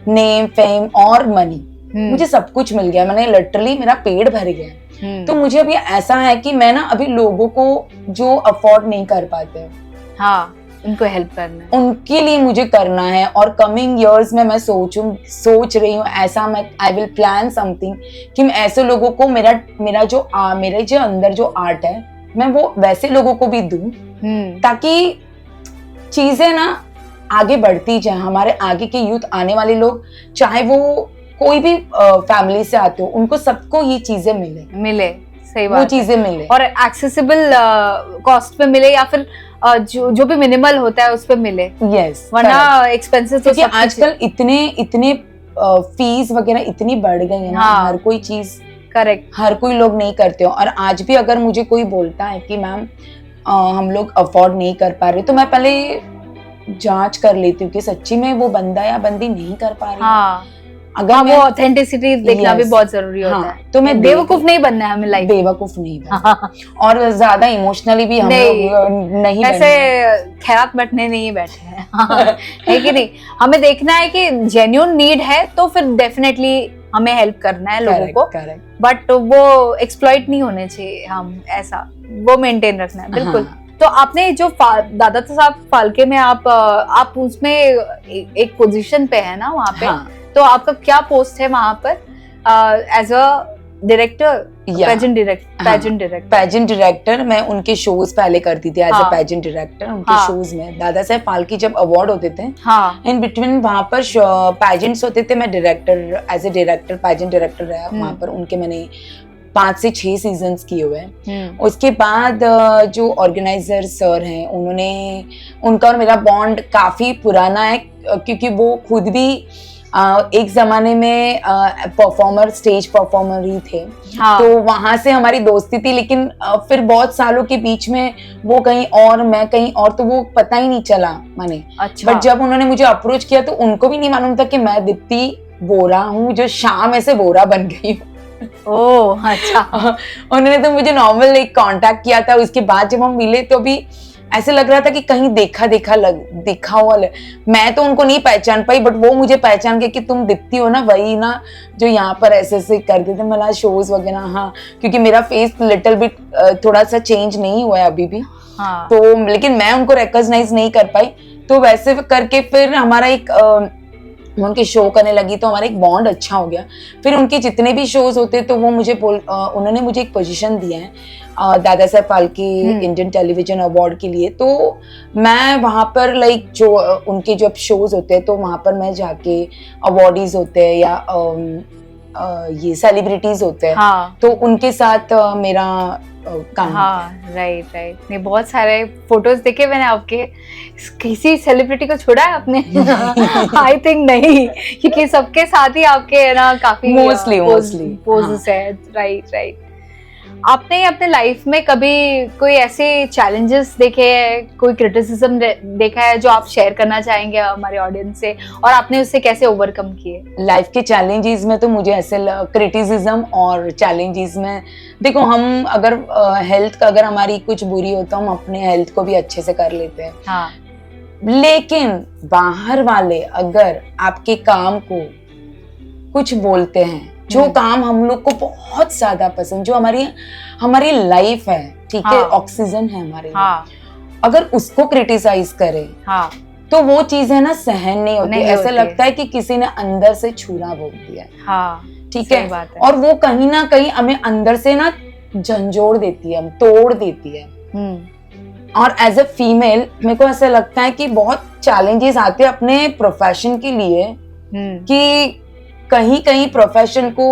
नेम, फेम और मनी, मुझे सब कुछ मिल गया। मैंने लिटरली, मेरा पेट भर गया। तो मुझे अभी ऐसा है कि मैं ना अभी लोगों को जो अफोर्ड नहीं कर पाते, हाँ, उनको हेल्प करना है, उनके लिए मुझे करना है। और कमिंग इयर्स में मैं सोच रही हूँ ऐसा, मैं आई विल प्लान समथिंग कि मैं ऐसे लोगों को मेरे जो अंदर जो आर्ट है मैं वो वैसे लोगों को भी दूं, ताकि चीजें ना आगे बढ़ती जाए। हमारे आगे के यूथ, आने वाले लोग, चाहे वो कोई भी फैमिली से आते हो, उनको सबको ये चीजें मिले। सही बात, वो चीजें मिले और एक्सेसिबल कॉस्ट पे मिले, या फिर जो भी मिनिमल होता है उस पे मिले। यस, वरना एक्सपेंसेस तो आजकल इतने फीस वगैरह इतनी बढ़ गई है ना, हर कोई चीज करेक्ट, हर कोई लोग नहीं करते हो। और आज भी अगर मुझे कोई बोलता है कि मैम हम लोग अफोर्ड नहीं कर पा रहे, तो मैं पहले जांच कर लेती हूँ कि सच्ची में वो बंदा या बंदी नहीं कर पा रही। हाँ, अगर वो ऑथेंटिसिटी देखना भी बहुत जरूरी होता है। तो मैं बेवकूफ नहीं बनना है हमें, लाइफ बेवकूफ नहीं बनना। और ज्यादा इमोशनली भी हम लोग नहीं ऐसे खैरात बटने नहीं बैठे हैं। है कि नहीं? हमें देखना है कि जेन्युइन नीड है तो फिर डेफिनेटली हमें हेल्प करना है लोगों को, बट वो एक्सप्लॉइट नहीं होने चाहिए, हम ऐसा वो मेंटेन रखना है। बिल्कुल। तो आपने जो दादा साहब फाल्के में आप उसमें एक पोजीशन पे है ना वहाँ पे, तो आपका क्या पोस्ट है वहाँ पर as a director, pageant director? मैं उनके शोज पहले करती थी एज अ पैजेंट डायरेक्टर। उनके शोज में दादा साहब फाल्के जब अवार्ड होते थे, इन बिटवीन वहाँ पर पैजेंट्स होते थे, मैं director, as a director, pageant director रहा वहाँ पर। उनके मैंने 5 से 6 सीजन्स किए हुए हैं। उसके बाद जो ऑर्गेनाइजर सर हैं, उनका और मेरा बॉन्ड काफी पुराना है, क्योंकि वो खुद भी एक जमाने में स्टेज परफॉर्मर ही थे। तो वहां से हमारी दोस्ती थी, लेकिन फिर बहुत सालों के बीच में वो कहीं और, मैं कहीं और, तो वो पता ही नहीं चला मैंने। बट जब उन्होंने मुझे अप्रोच किया तो उनको भी नहीं मालूम था कि मैं दीप्ति बोरा हूँ, जो शाम ऐसे बोरा बन गई हूँ। ओह अच्छा। उन्होंने तो मुझे नॉर्मल एक कांटेक्ट किया था। उसके बाद जब हम मिले तो भी ऐसे लग रहा था कि कहीं देखा हुआ। मैं तो उनको नहीं पहचान पाई, बट वो मुझे पहचान गए कि तुम दीप्ति हो ना, वही ना जो यहाँ पर ऐसे करते थे मतलब शोज वगैरह। हाँ, क्योंकि मेरा फेस लिटिल बिट थोड़ा सा चेंज नहीं हुआ है अभी भी। तो लेकिन मैं उनको रिकॉग्नाइज नहीं कर पाई। तो वैसे करके फिर हमारा एक उनके शो करने लगी, तो हमारा एक बॉन्ड अच्छा हो गया। फिर उनके जितने भी शोज होते तो वो मुझे उन्होंने मुझे एक पोजीशन दिया है Dada Saheb Phalke Indian television award के लिए। तो मैं वहाँ पर जो उनके जो शोज होते हैं, तो वहाँ पर मैं जाके अवार्डीज होते हैं या ये सेलिब्रिटीज होते हैं, तो उनके साथ मेरा काम। राइट। नहीं, बहुत सारे फोटोज देखे मैंने आपके। किसी सेलिब्रिटी को छोड़ा है आपने? आई थिंक नहीं, क्योंकि सबके साथ ही आपके ना काफी मोस्टली पोजेस है। राइट। आपने अपने लाइफ में कभी कोई ऐसे चैलेंजेस देखे हैं, कोई क्रिटिसिज्म देखा है जो आप शेयर करना चाहेंगे हमारे ऑडियंस से, और आपने उससे कैसे ओवरकम किए? लाइफ के चैलेंजेस में तो मुझे ऐसे क्रिटिसिज्म और चैलेंजेस में, देखो हम अगर हेल्थ का अगर हमारी कुछ बुरी हो तो हम अपने हेल्थ को भी अच्छे से कर लेते हैं। लेकिन बाहर वाले अगर आपके काम को कुछ बोलते हैं, जो काम हम लोग को बहुत ज्यादा पसंद, जो हमारी लाइफ है, ठीक है, ऑक्सीजन है हमारे लिए, अगर उसको क्रिटिसाइज करे तो वो चीजें ना सहन नहीं होती। ऐसा लगता है कि किसी ने अंदर से छुरा भोग दिया है। ठीक है, और वो कहीं ना कहीं हमें अंदर से ना झंझोड़ देती है, तोड़ देती है। और एज ए फीमेल मेरे को ऐसा लगता है कि बहुत चैलेंजेस आते हैं अपने प्रोफेशन के लिए, कि कहीं प्रोफेशन को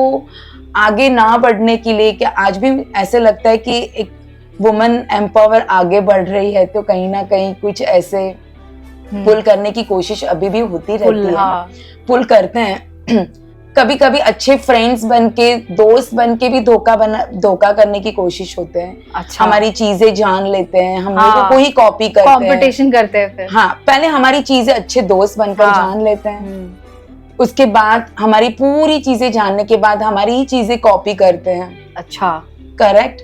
आगे ना बढ़ने के लिए, कि आज भी ऐसे लगता है कि एक वुमन एम्पावर आगे बढ़ रही है, तो कहीं ना कहीं कुछ ऐसे पुल करने की कोशिश अभी भी होती रहती है। पुल करते हैं। कभी कभी अच्छे फ्रेंड्स बन के, दोस्त बन के भी धोखा करने की कोशिश होते हैं। अच्छा। हमारी चीजें जान लेते हैं, हम हाँ, लोगों को ही कॉपी करते हैं, कंपटीशन करते हैं फिर। हाँ, पहले हमारी चीजें अच्छे दोस्त बनकर हाँ, जान लेते हैं, उसके बाद हमारी पूरी चीजें जानने के बाद हमारी ही चीजें कॉपी करते हैं। अच्छा, करेक्ट।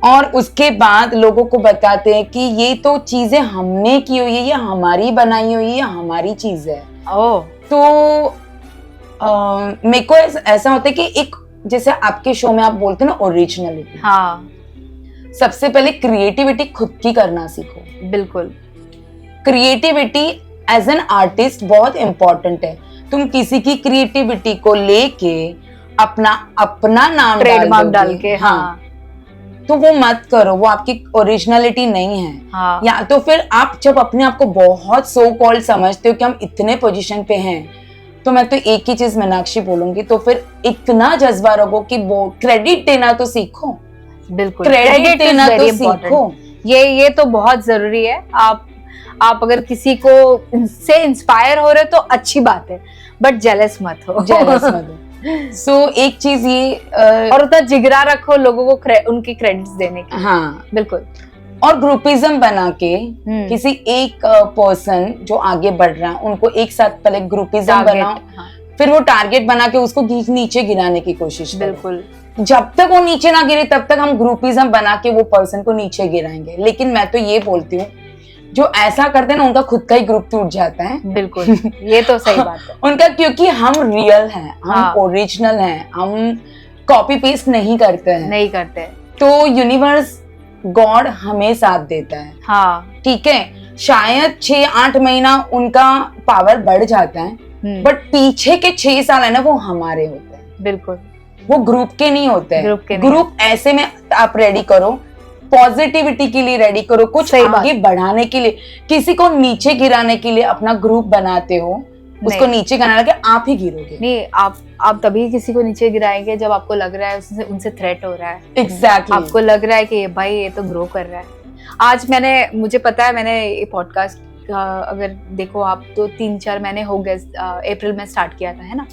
और उसके बाद लोगों को बताते हैं कि ये तो चीजें हमने की हुई है, ये हमारी बनाई हुई है, हमारी चीज है। ओह, तो मेरे को ऐसा होता है कि एक, जैसे आपके शो में आप बोलते हैं ना ओरिजिनलिटी, हाँ, सबसे पहले क्रिएटिविटी खुद की करना सीखो। बिल्कुल। क्रिएटिविटी एज एन आर्टिस्ट बहुत इंपॉर्टेंट है। तुम किसी की क्रिएटिविटी को लेके अपना नाम ट्रेडमार्क डाल के, हाँ, तो वो मत करो, वो आपकी ओरिजिनलिटी नहीं है। हाँ, या तो फिर आप जब अपने आप को बहुत सो कॉल्ड समझते हो कि हम इतने पोजीशन पे हैं, तो मैं तो एक ही चीज मीनाक्षी बोलूंगी, तो फिर इतना जज्बा रखो कि वो क्रेडिट देना तो सीखो। बिल्कुल, क्रेडिट देना तो सीखो। ये तो बहुत जरूरी है। आप अगर किसी को से इंस्पायर हो रहे तो अच्छी बात है, बट जेलस मत हो। जेलस मत हो। सो एक चीज ये और उतना जिगरा रखो लोगों को उनकी क्रेडिट्स देने की। हाँ, बिल्कुल। और ग्रुपिज्म बना के किसी एक पर्सन जो आगे बढ़ रहा है उनको एक साथ पहले ग्रुपिज्म बनाओ, हाँ, फिर वो टारगेट बना के उसको नीचे गिराने की कोशिश करो। बिल्कुल। जब तक वो नीचे ना गिरे तब तक हम ग्रुपिज्म बना के वो पर्सन को नीचे गिराएंगे। लेकिन मैं तो ये बोलती हूँ, जो ऐसा करते हैं ना उनका खुद का ही ग्रुप टूट जाता है। बिल्कुल, ये तो सही बात है उनका, क्योंकि हम रियल हैं, हम हाँ, ओरिजिनल हैं, हम कॉपी पेस्ट नहीं करते हैं। तो यूनिवर्स, गॉड हमें साथ देता है। हाँ, ठीक है, शायद 6-8 महीना उनका पावर बढ़ जाता है, बट पीछे के 6 साल है ना, वो हमारे होते हैं। बिल्कुल, वो ग्रुप के नहीं होते हैं। ग्रुप ऐसे में आप रेडी करो, पॉजिटिविटी के लिए रेडी करो, कुछ आगे बढ़ाने के लिए। किसी को नीचे गिराने के लिए अपना ग्रुप बनाते हो, उसको नीचे गिराने लगे आप ही गिरोगे। नहीं, आप तभी किसी को नीचे गिराएंगे जब आपको लग रहा है उनसे थ्रेट हो रहा है। एग्जैक्टली। आपको लग रहा है कि भाई ये तो ग्रो कर रहा है। आज मुझे पता है, मैंने ये पॉडकास्ट अगर देखो आप तो 3-4 महीने हो गए, अप्रैल में स्टार्ट किया था, है ना।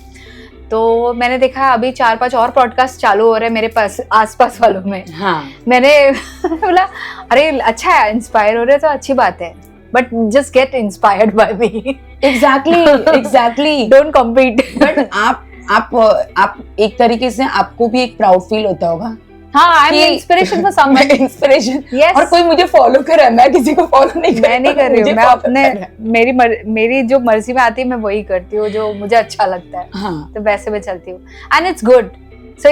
तो मैंने देखा अभी 4-5 और पॉडकास्ट चालू हो रहे हैं मेरे पास आसपास वालों में। हाँ। मैंने बोला अरे अच्छा है, इंस्पायर हो रहे तो अच्छी बात है, but just get inspired by me. Exactly. Don't compete. But आप एक तरीके से आपको भी एक प्राउड फील होता होगा। हाँ, I am inspiration for someone. Inspiration. Yes. और कोई मुझे फॉलो कर रहा है, मैं किसी को फॉलो नहीं कर रही। मैं नहीं कर रही हूँ, मैं अपने मेरी जो मर्जी में आती है मैं वही करती हूँ जो मुझे अच्छा लगता है। हाँ. तो वैसे मैं चलती हूँ, and it's good. So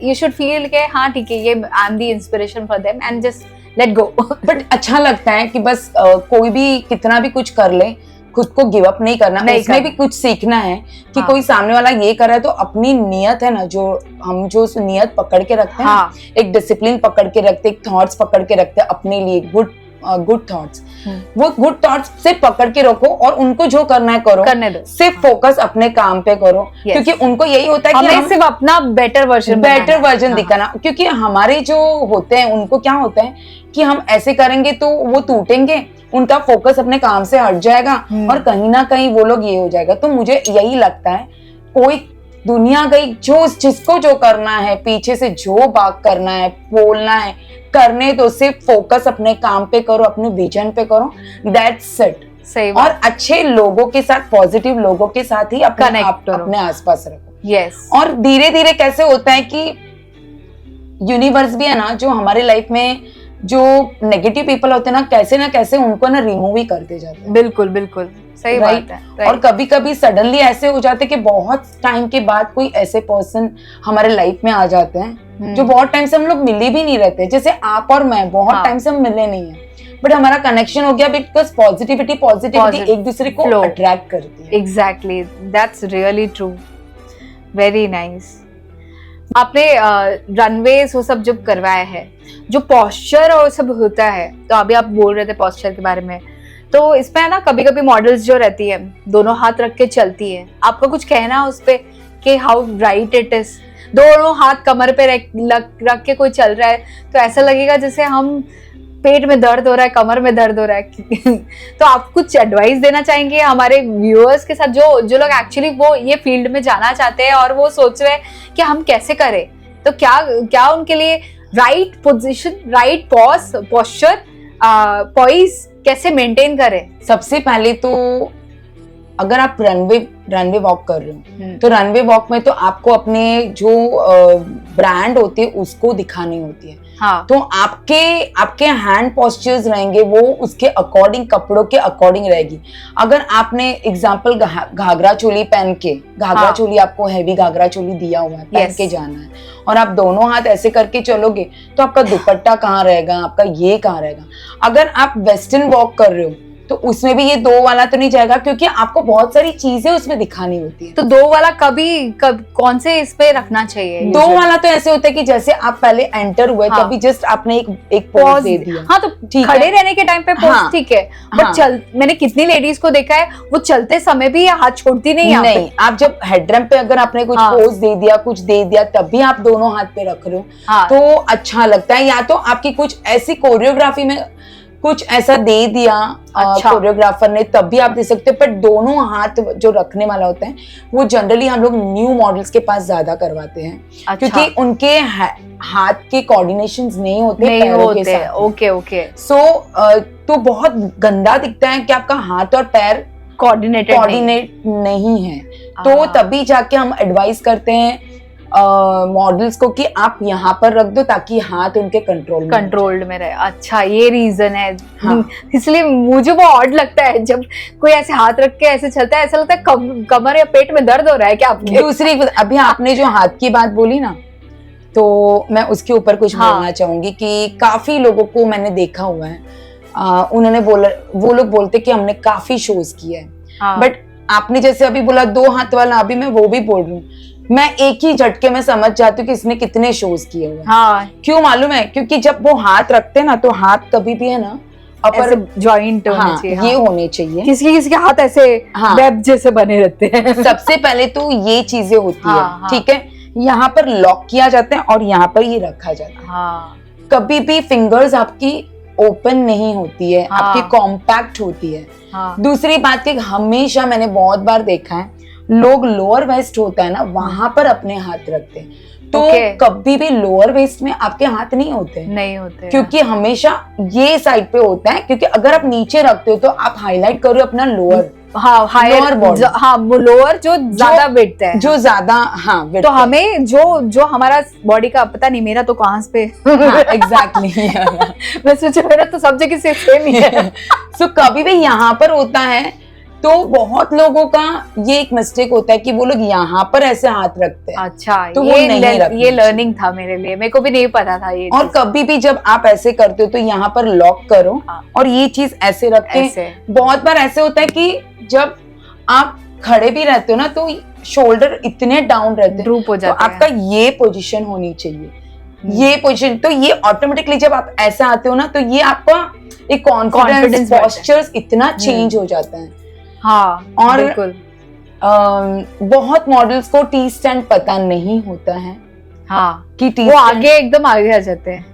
you should feel के हाँ ठीक है, ये I am the inspiration for them and just let go. But अच्छा लगता है कि बस कोई भी कितना भी कुछ कर ले, खुद को गिव अप नहीं करना। उसमें भी कुछ सीखना है कि कोई सामने वाला ये कर रहा है तो अपनी नियत है ना, जो हम जो नियत पकड़ के रखते हैं, एक डिसिप्लिन पकड़ के रखते, एक थॉट्स पकड़ के रखते हैं अपने लिए, गुड थॉट्स, वो गुड थॉट्स से पकड़ के रखो और उनको जो करना है करो, करने दो। सिर्फ फोकस अपने काम पे करो, क्योंकि उनको यही होता है कि हमें सिर्फ अपना बेटर वर्जन दिखाना। क्योंकि हमारे जो होते हैं उनको क्या होता है कि हम ऐसे करेंगे तो वो टूटेंगे, उनका फोकस अपने काम से हट जाएगा और कहीं ना कहीं वो लोग ये हो जाएगा। तो मुझे यही लगता है, कोई दुनिया गई, जिसको जो करना है, पीछे से जो बात करना है, बोलना है, करने तो सिर्फ फोकस अपने काम पे करो, अपने विजन पे करो, दैट्स इट। सही। और अच्छे लोगों के साथ, पॉजिटिव लोगों के साथ ही अपने आसपास रखो। यस। और धीरे धीरे कैसे होता है कि यूनिवर्स भी है ना, जो हमारे लाइफ में जो नेगेटिव पीपल होते हैं ना कैसे उनको ना रिमूव ही करते जाते हैं। बिल्कुल बिल्कुल सही बात है। और कभी कभी सडनली ऐसे हो जाते हैं कि बहुत टाइम के बाद कोई ऐसे पर्सन हमारे लाइफ में आ जाते हैं जो बहुत टाइम से हम लोग मिले भी नहीं रहते। जैसे आप और मैं बहुत टाइम से हम मिले नहीं है, बट हमारा कनेक्शन हो गया बिकॉज पॉजिटिविटी एक दूसरे को अट्रैक्ट करती है। Exactly, that's really true, very nice. आपने रनवेज वो सब जब करवाया है, जो पोस्चर और सब होता है, तो अभी आप बोल रहे थे पोस्चर के बारे में, तो इसमें है ना कभी कभी मॉडल्स जो रहती है दोनों हाथ रख के चलती है, आपका कुछ कहना है उस पे कि हाउ राइट इट इज? दोनों हाथ कमर पे रख के कोई चल रहा है तो ऐसा लगेगा जैसे हम पेट में दर्द हो रहा है, कमर में दर्द हो रहा है तो आप कुछ एडवाइस देना चाहेंगे हमारे व्यूअर्स के साथ जो लोग एक्चुअली वो ये फील्ड में जाना चाहते हैं और वो सोच रहे हैं कि हम कैसे करें, तो क्या उनके लिए right position, right posture, poise कैसे मेंटेन करें? सबसे पहले तो अगर आप रनवे वॉक कर रहे हो तो रनवे वॉक में तो आपको अपने जो ब्रांड होती है उसको दिखानी होती है। हाँ। तो आपके हैंड पोस्चर्स रहेंगे वो उसके अकॉर्डिंग, कपड़ों के अकॉर्डिंग रहेगी। अगर आपने एग्जांपल घाघरा चोली पहन के, घाघरा चोली आपको हैवी घाघरा चोली दिया हुआ है, पहन के जाना है और आप दोनों हाथ ऐसे करके चलोगे तो आपका दुपट्टा कहाँ रहेगा, आपका ये कहाँ रहेगा। अगर आप वेस्टर्न वॉक कर रहे हो तो उसमें भी ये 2 वाला तो नहीं जाएगा, क्योंकि आपको बहुत सारी चीजें उसमें दिखानी होती है। तो 2 वाला कौन से इस पे रखना चाहिए? 2 वाला तो ऐसे होता है कि जैसे आप पहले एंटर हुए हाँ। तभी जस्ट आपने एक पॉज दे दिया। हाँ, तो खड़े रहने के टाइम पे पॉज ठीक है, बट मैंने कितनी लेडीज को देखा है वो चलते समय भी हाथ छोड़ती नहीं। आप जब हेडरम पे अगर आपने कुछ पोज दे दिया, कुछ दे दिया, तब भी आप दोनों हाथ पे रख रहे हो तो अच्छा लगता है। या तो आपकी कुछ ऐसी कोरियोग्राफी में कुछ ऐसा दे दिया कोरियोग्राफर ने, तब भी आप दे सकते हो। पर दोनों हाथ जो रखने वाला होता है वो जनरली हम लोग न्यू मॉडल्स के पास ज्यादा करवाते हैं, क्योंकि उनके हाथ के कोऑर्डिनेशंस नहीं होते पैरों के साथ। ओके। सो तो बहुत गंदा दिखता है कि आपका हाथ और पैर कोऑर्डिनेट नहीं है। तो तभी जाके हम एडवाइस करते हैं मॉडल्स को कि आप यहाँ पर रख दो ताकि हाथ उनके कंट्रोल्ड में रहे। अच्छा, ये रीजन है। हाँ। इसलिए मुझे वो ऑड लगता है जब कोई ऐसे हाथ रख के ऐसे चलता है, ऐसा लगता है कमर या पेट में दर्द हो रहा है क्या आपके? दूसरी अभी आपने जो हाथ की बात बोली ना, तो मैं उसके ऊपर कुछ बोलना चाहूंगी कि काफी लोगों को मैंने देखा हुआ है, उन्होंने बोला, वो लोग बोलते कि हमने काफी शोज किया है, बट आपने जैसे अभी बोला 2 हाथ वाला, अभी मैं वो भी बोल रही हूँ, मैं एक ही झटके में समझ जाती हूँ कि इसने कितने शोज किए हुए। क्यों मालूम है? क्योंकि जब वो हाथ रखते हैं ना तो हाथ कभी भी है ना अपर जॉइंट होने चाहिए। ये होने चाहिए। किसी के हाथ ऐसे वेब जैसे बने रहते हैं। सबसे पहले तो ये चीजें होती है, ठीक है। यहाँ पर लॉक किया जाता है और यहाँ पर ये रखा जाता है। कभी भी फिंगर्स आपकी ओपन नहीं होती है, आपकी कॉम्पैक्ट होती है। दूसरी बात कि हमेशा मैंने बहुत बार देखा है लोग लोअर वेस्ट होता है ना वहां पर अपने हाथ रखते हैं, तो कभी भी लोअर वेस्ट में आपके हाथ नहीं होते क्योंकि हमेशा ये साइड पे होता है। क्योंकि अगर आप नीचे रखते हो तो आप हाईलाइट करो अपना लोअर, लोअर बॉडी, लोअर जो ज्यादा विड्थ है, जो ज्यादा तो हमें जो हमारा बॉडी का पता नहीं, मेरा तो कहाँ पे एग्जैक्टली मैं सोचा मेरा तो सब जगह से सेम ही है। सो कभी भी यहाँ पर होता है तो बहुत लोगों का ये एक मिस्टेक होता है कि वो लोग यहाँ पर ऐसे हाथ रखते हैं। अच्छा, तो ये लर्निंग था मेरे लिए, मेरे को भी नहीं पता था ये। और कभी भी जब आप ऐसे करते हो तो यहाँ पर लॉक करो और ये चीज ऐसे रख के। बहुत बार ऐसे होता है कि जब आप खड़े भी रहते हो ना तो शोल्डर इतने डाउन रहते हैं, ड्रूप हो जाते हैं। आपका ये पोजीशन होनी चाहिए, ये पोजीशन। तो ये ऑटोमेटिकली जब आप ऐसा आते हो ना तो ये आपका एक कॉन्फिडेंस, पोस्चर्स इतना चेंज हो जाता है। और बिल्कुल। बहुत मॉडल्स को टी स्टैंड पता नहीं होता है कि टी वो आगे एकदम आगे आ जाते हैं,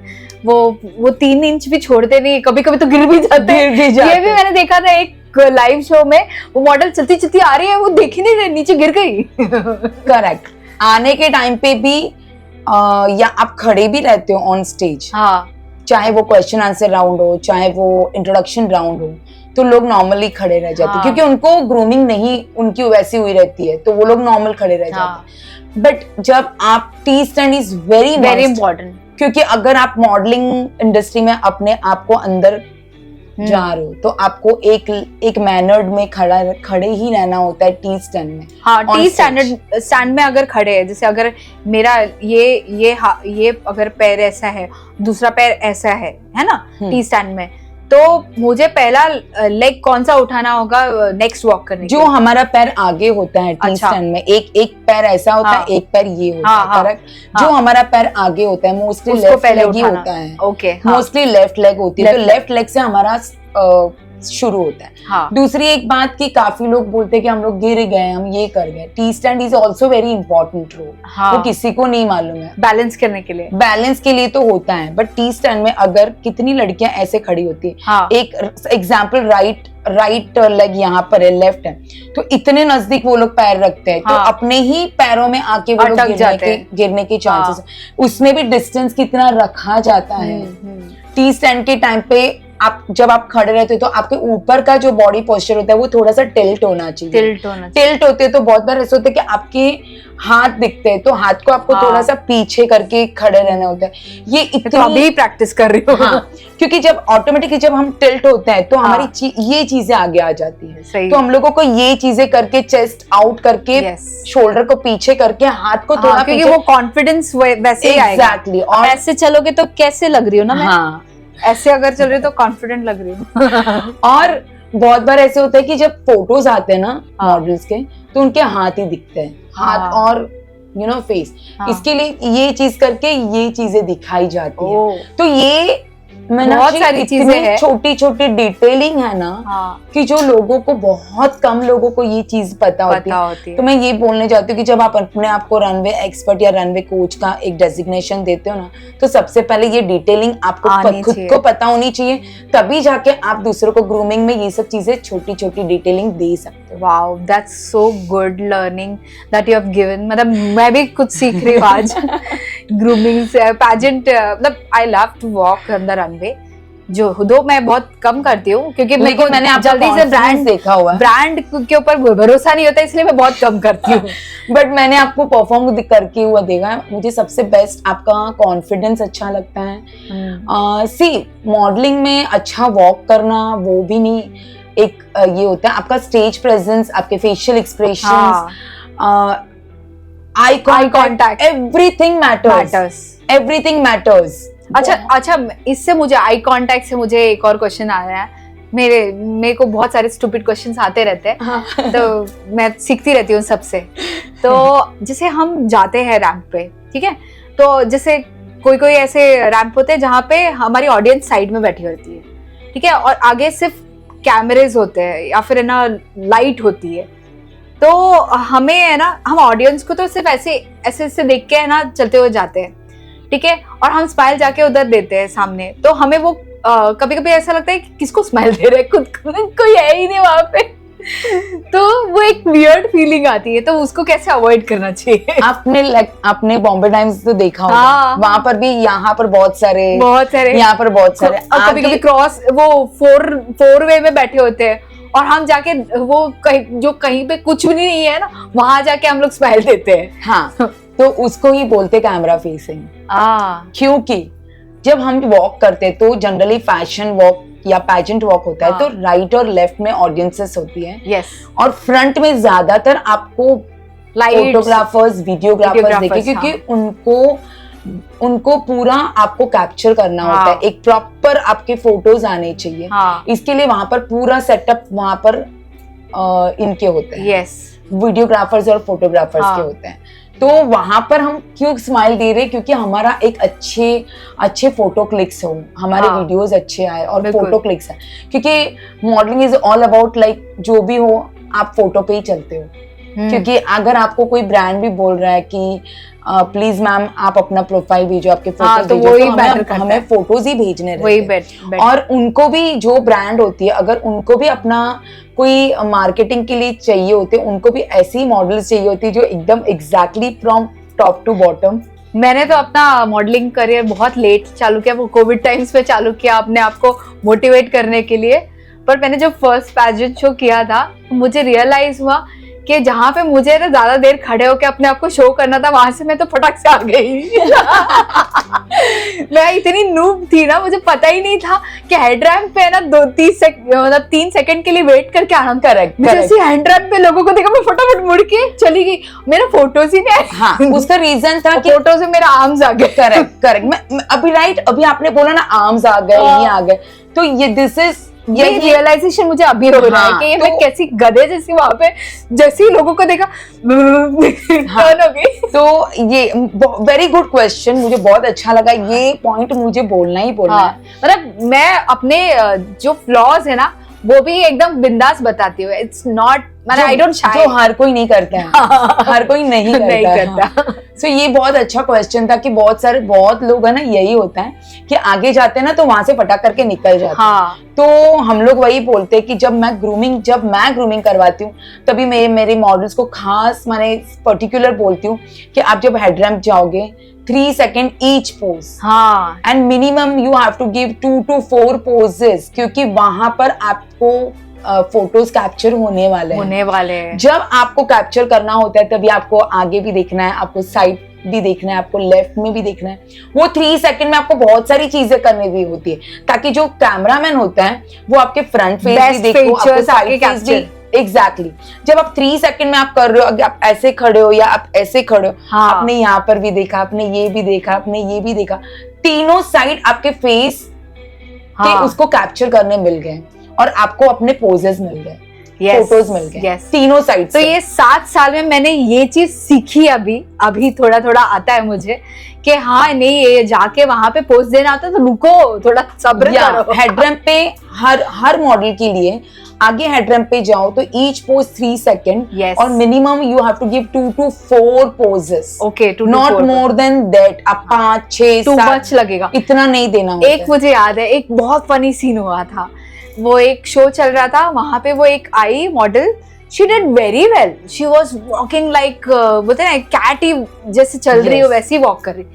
वो 3 इंच भी छोड़ते नहीं, कभी कभी तो गिर भी जाते हैं। ये भी मैंने देखा था एक लाइव शो में, वो मॉडल चलती चलती आ रही है, वो देख ही नहीं रही, नीचे गिर गई। करेक्ट। आने के टाइम पे भी या आप खड़े भी रहते हो ऑन स्टेज, चाहे वो क्वेश्चन आंसर राउंड हो, चाहे वो इंट्रोडक्शन राउंड हो, तो लोग नॉर्मली खड़े रह जाते हैं क्योंकि उनको ग्रूमिंग नहीं उनकी वैसी हुई रहती है, तो वो लोग नॉर्मल खड़े रह जाते हैं। बट जब आप T stand is very important, क्योंकि अगर आप मॉडलिंग इंडस्ट्री में अपने आप को अंदर जा रहे हो तो आपको एक मैनर्ड में खड़े ही रहना होता है टी स्टैंड में। टी स्टैंड में अगर खड़े हैं, जैसे अगर मेरा ये अगर पैर ऐसा है, दूसरा पैर ऐसा है ना टी स्टैंड में, तो मुझे पहला लेग कौन सा उठाना होगा नेक्स्ट वॉक करने जो हमारा पैर आगे होता है टी स्टैंड में, एक पैर ऐसा होता है, एक पैर ये होता है, करेक्ट। जो हमारा पैर आगे होता है मोस्टली लेफ्ट लेग ही होता है, ओके, मोस्टली लेफ्ट लेग होती है, तो लेफ्ट लेग से हमारा शुरू होता है। हाँ. दूसरी एक बात कि काफी लोग बोलते हैं कि हम लोग गिर गए, हम ये कर गए। T stand is also very important role. हाँ. वो किसी को नहीं मालूम है। बैलेंस करने के लिए, बैलेंस के लिए तो होता है, बट टी स्टैंड में अगर कितनी लड़कियां ऐसे खड़ी होती है, हाँ. एक एग्जाम्पल राइट लेग यहाँ पर है, लेफ्ट है, तो इतने नजदीक वो लोग पैर रखते हैं, हाँ. तो अपने ही पैरों में आके वो लोग गिरने के चांसेस। उसमें भी डिस्टेंस कितना रखा जाता है। टी स्टैंड के टाइम पे जब आप खड़े रहते हो तो आपके ऊपर का जो बॉडी पोस्चर होता है वो थोड़ा सा टिल्ट होना चाहिए। टिल्ट होते तो बहुत बार ऐसा होता है कि आपके हाथ दिखते हैं, तो हाथ को आपको थोड़ा सा पीछे करके खड़े रहना होता है। ये इतनी तो अभी प्रैक्टिस कर रही हूँ। हाँ, क्योंकि जब ऑटोमेटिकली जब हम टिल्ट होते हैं तो हमारी ये चीजें आगे आ जाती है। तो हम लोगों को ये चीजें करके चेस्ट आउट करके, शोल्डर को पीछे करके, हाथ को थोड़ा क्योंकि वो कॉन्फिडेंस वैसे ही आएगा। एग्जैक्टली। और ऐसे चलोगे तो कैसे लग रही हो ना मैं? हाँ, ऐसे अगर चल रही तो कॉन्फिडेंट लग रही हूँ। और बहुत बार ऐसे होता है कि जब फोटोज आते हैं ना मॉडल्स के, तो उनके हाथ ही दिखते हैं, हाथ और फेस। इसके लिए ये चीज करके ये चीजें दिखाई जाती है। तो ये बहुत सारी चीजें हैं, छोटी छोटी डिटेलिंग है ना, कि जो लोगों को, बहुत कम लोगों को ये चीज पता होती है। तो मैं ये बोलने चाहती हूँ कि जब आप अपने आप को रनवे एक्सपर्ट या रनवे कोच का एक डेजिग्नेशन देते हो ना, तो सबसे पहले ये डिटेलिंग आपको खुद को पता होनी चाहिए, तभी जाके आप दूसरों को ग्रूमिंग में ये सब चीजें छोटी छोटी डिटेलिंग दे सकते हो। Wow, that's so good learning that you have given. मतलब मैं भी कुछ सीख रही हूँ आज ग्रूमिंग से। पैजेंट, मतलब I love to walk on the runway, जो दो मैं बहुत कम करती हूँ क्योंकि मैंने जल्दी से ब्रांड देखा हुआ, ब्रांड के ऊपर भरोसा नहीं होता, इसलिए मैं बहुत कम करती हूँ। बट मैंने आपको परफॉर्म करके हुआ देखा है, मुझे सबसे बेस्ट आपका कॉन्फिडेंस अच्छा लगता है। सी मॉडलिंग में अच्छा वॉक करना वो भी नहीं, एक ये होता है आपका स्टेज प्रेजेंस, आपके facial expressions, eye contact, everything matters. अच्छा, इससे मुझे आई कांटेक्ट से मुझे एक और क्वेश्चन आ रहा है। मेरे को बहुत सारे स्टूपिड क्वेश्चंस आते रहते हैं। हाँ। तो मैं सीखती रहती हूँ सबसे। तो जैसे हम जाते हैं रैंप पे, ठीक है, तो जैसे कोई ऐसे रैंप होते हैं जहाँ पे हमारी ऑडियंस साइड में बैठी होती है, ठीक है, और आगे सिर्फ कैमरेज होते हैं या फिर है ना लाइट होती है। तो हमें है ना, हम ऑडियंस को तो सिर्फ ऐसे देख के है ना चलते हुए जाते हैं, ठीक है, और हम स्माइल जाके उधर देते हैं सामने। तो हमें वो कभी कभी ऐसा लगता है कि किसको स्माइल दे रहे हैं, खुद कोई है ही नहीं वहां पे। तो वो एक वियर्ड फीलिंग आती है, तो उसको कैसे अवॉइड करना चाहिए? आपने बॉम्बे टाइम्स तो देखा होगा। हाँ। वहां पर भी, यहाँ पर बहुत सारे, यहाँ पर बहुत सारे, कभी कभी क्रॉस वो फोर वे में बैठे होते हैं और हम जाके वो कहीं पे कुछ भी नहीं है ना, वहां जाके हम लोग स्माइल देते हैं। हाँ, तो उसको ही बोलते कैमरा फेसिंग। क्योंकि जब हम वॉक करते हैं तो जनरली फैशन वॉक या पैजेंट वॉक होता है, तो राइट और लेफ्ट में ऑडियंसेस होती है। यस। और फ्रंट में ज्यादातर आपको फोटोग्राफर्स, वीडियोग्राफर्स देखे, क्योंकि उनको पूरा आपको कैप्चर करना होता है, एक प्रॉपर आपके फोटोज आने चाहिए। इसके लिए वहां पर पूरा सेटअप वहां पर इनके होते हैं। यस। वीडियोग्राफर्स और फोटोग्राफर्स के होते हैं। तो वहां पर हम क्यों स्माइल दे रहे हैं? क्योंकि हमारा एक अच्छे फोटो क्लिक्स हो, हमारे वीडियोस अच्छे आए और फोटो क्लिक्स है। क्योंकि modelling is all about like जो भी हो आप फोटो पे ही चलते हो। क्योंकि अगर आपको कोई ब्रांड भी बोल रहा है कि प्लीज मैम आप अपना प्रोफाइल भेजो, आपके फोटोज भेजो, तो हमें फोटोज ही भेजने रहते हैं। और उनको भी, जो ब्रांड होती है, अगर उनको भी अपना कोई मार्केटिंग के लिए चाहिए होते, उनको भी ऐसी मॉडल्स चाहिए होती है जो एकदम exactly from top to bottom. मैंने तो अपना मॉडलिंग करियर बहुत लेट चालू किया, वो कोविड टाइम्स में चालू किया अपने आप को मोटिवेट करने के लिए। पर मैंने जब फर्स्ट पैजेंट शो किया था, मुझे रियलाइज हुआ कि जहाँ पे मुझे ना ज्यादा देर खड़े होकर अपने आप को शो करना था, वहां से मैं तो फटक से आ गई। मैं इतनी नूब थी ना, मुझे पता ही नहीं था कि हेड रैम्प पे है ना 3 सेकंड के लिए वेट करके आना। करेक्ट। जैसे हेड रैम्प पे लोगों को देखा, मैं फटाफट मुड़ के चली गई, मेरा फोटोज ही नहीं आया। हाँ, उसका रीजन था कि फोटो से मेरा आर्म्स आ गए। करेक्ट। अभी आपने बोला ना आर्म्स आ गए, ये आ गए, तो ये दिस इज ये रियलाइजेशन मुझे अभी हो रहा है कि ये मैं कैसी गधे जैसी वहां पे जैसे ही लोगों को देखा टर्न हो गई। तो ये वेरी गुड क्वेश्चन, मुझे बहुत अच्छा लगा। ये पॉइंट मुझे बोलना है। मतलब मैं अपने जो फ्लॉज है ना वो भी एकदम बिंदास बताती हूँ, इट्स नॉट मतलब आई डोंट शाई, जो हर कोई नहीं करता है, हर कोई नहीं करता। सो ये बहुत अच्छा क्वेश्चन था कि बहुत लोग है ना, यही होता है कि आगे जाते हैं ना तो वहां से फटाक करके निकल जाते हैं। हाँ। तो हम लोग वही बोलते हैं कि जब मैं ग्रूमिंग करवाती हूँ तभी मेरे मॉडल्स को खास मैंने पर्टिकुलर बोलती हूँ कि आप जब हेड रैम्प जाओगे 3 सेकेंड ईच पोज, हाँ, and minimum you have to give 2 to 4 poses, क्योंकि वहां पर आपको फोटोज कैप्चर होने वाले हैं। जब आपको कैप्चर करना होता है तभी आपको आगे भी देखना है, आपको साइड भी देखना है, आपको लेफ्ट में भी देखना है। वो 3 सेकंड में आपको बहुत सारी चीजें करनी भी होती है ताकि जो कैमरामैन होता है वो आपके फ्रंट फेस भी देखो, आपको साइड फेस भी। एग्जैक्टली जब आप 3 सेकंड में आप कर रहे हो, आप ऐसे खड़े हो या आप ऐसे खड़े हो, हाँ। आपने यहाँ पर भी देखा, आपने ये भी देखा, आपने ये भी देखा, तीनों साइड आपके फेस के उसको कैप्चर करने मिल गए और आपको अपने पोजेस मिल गए, फोटोज मिल गए तीनों साइड। तो ये 7 साल में मैंने ये चीज सीखी, अभी थोड़ा थोड़ा आता है मुझे कि हाँ नहीं, ये जाके वहां पे पोज देना होता है तो रुको, थोड़ा सब्र करो। हेडरैम्प पे हर मॉडल के लिए आगे हेडरैम्प पे जाओ तो ईच पोज 3 सेकेंड और minimum you have to give 2 to 4 poses, not more than that. अब 5 6 टू मच लगेगा, इतना नहीं देना होता। एक मुझे याद है, एक बहुत फनी सीन हुआ था, वो एक शो चल रहा था, वहां पे वो एक I model, she did very well, she was walking like बोलते हैं कैट ही जैसे चल रही हो वैसी वॉक कर रही,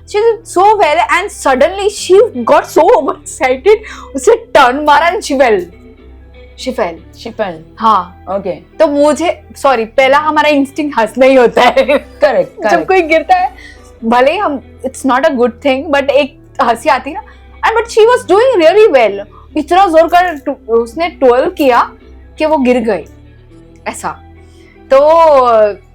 she did so well and suddenly she got so overexcited, उसे टर्न मारा and she fell। हाँ, okay। तो मुझे सॉरी, पहला हमारा इंस्टिंक्ट हंसना ही होता है। करेक्ट जब कोई गिरता है, भले ही हम it's not a good thing but एक हंसी आती है ना, and but she was doing really well, इतना जोर कर उसने 12 किया कि वो गिर गई ऐसा। तो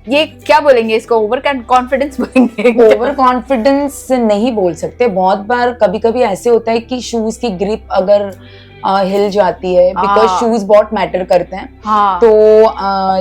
ये क्या बोलेंगे इसको, ओवर कॉन्फिडेंस बोलेंगे? ओवर कॉन्फिडेंस नहीं बोल सकते। बहुत बार कभी कभी ऐसे होता है कि शूज की ग्रिप अगर हिल जाती है, बिकॉज शूज बहुत मैटर करते हैं। तो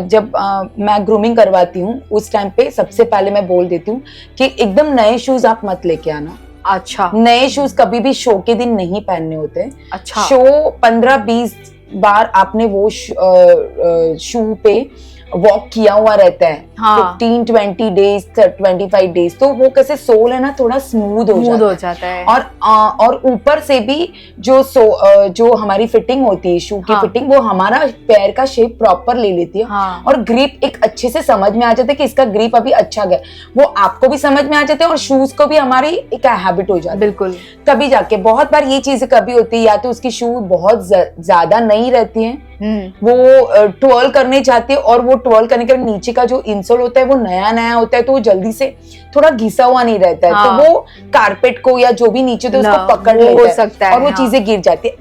जब मैं ग्रूमिंग करवाती हूँ उस टाइम पे सबसे पहले मैं बोल देती हूँ कि एकदम नए शूज आप मत लेके आना। अच्छा, नए शूज कभी भी शो के दिन नहीं पहनने होते। अच्छा, शो 15-20 बार आपने वो शू पे वॉक किया हुआ रहता है, 15-20 डेज 25 डेज, तो वो कैसे सोल है ना थोड़ा स्मूथ हो जाता है। और ऊपर से भी जो हमारी फिटिंग होती है शू की फिटिंग, वो हमारा पैर का शेप प्रॉपर ले लेती है। और ग्रिप एक अच्छे से समझ में आ जाता है कि इसका ग्रिप अभी अच्छा गया, वो आपको भी समझ में आ जाता है और शूज को भी हमारी एक हैबिट हो जाती है। बिल्कुल, तभी जाके बहुत बार ये चीजें कभी होती है, या तो उसकी शू बहुत ज्यादा नहीं रहती है, वो ट्वेल करने जाती है और वो ट्वेल करने के नीचे का जो इंसोल होता है वो नया होता है, तो वो जल्दी से थोड़ा घिसा हुआ नहीं रहता है। तो वो कारपेट को या जो भी नीचे तो उसको पकड़ लेता है और वो चीजें गिर जाती है।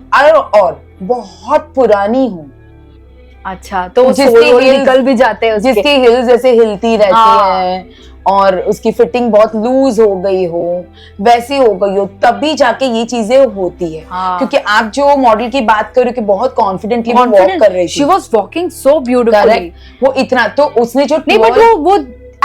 और बहुत पुरानी हो, अच्छा, तो जिसके निकल भी जाते हैं, जिसकी हिल्स जैसे हिलती रहती है और उसकी फिटिंग बहुत लूज हो गई हो, वैसी हो गई हो, तभी जाके ये चीजें होती है। क्योंकि आप जो मॉडल की बात कर रहे हो कि बहुत कॉन्फिडेंटली वॉक कर रही थी, she was walking so beautifully, वो इतना तो उसने जो नहीं, बट वो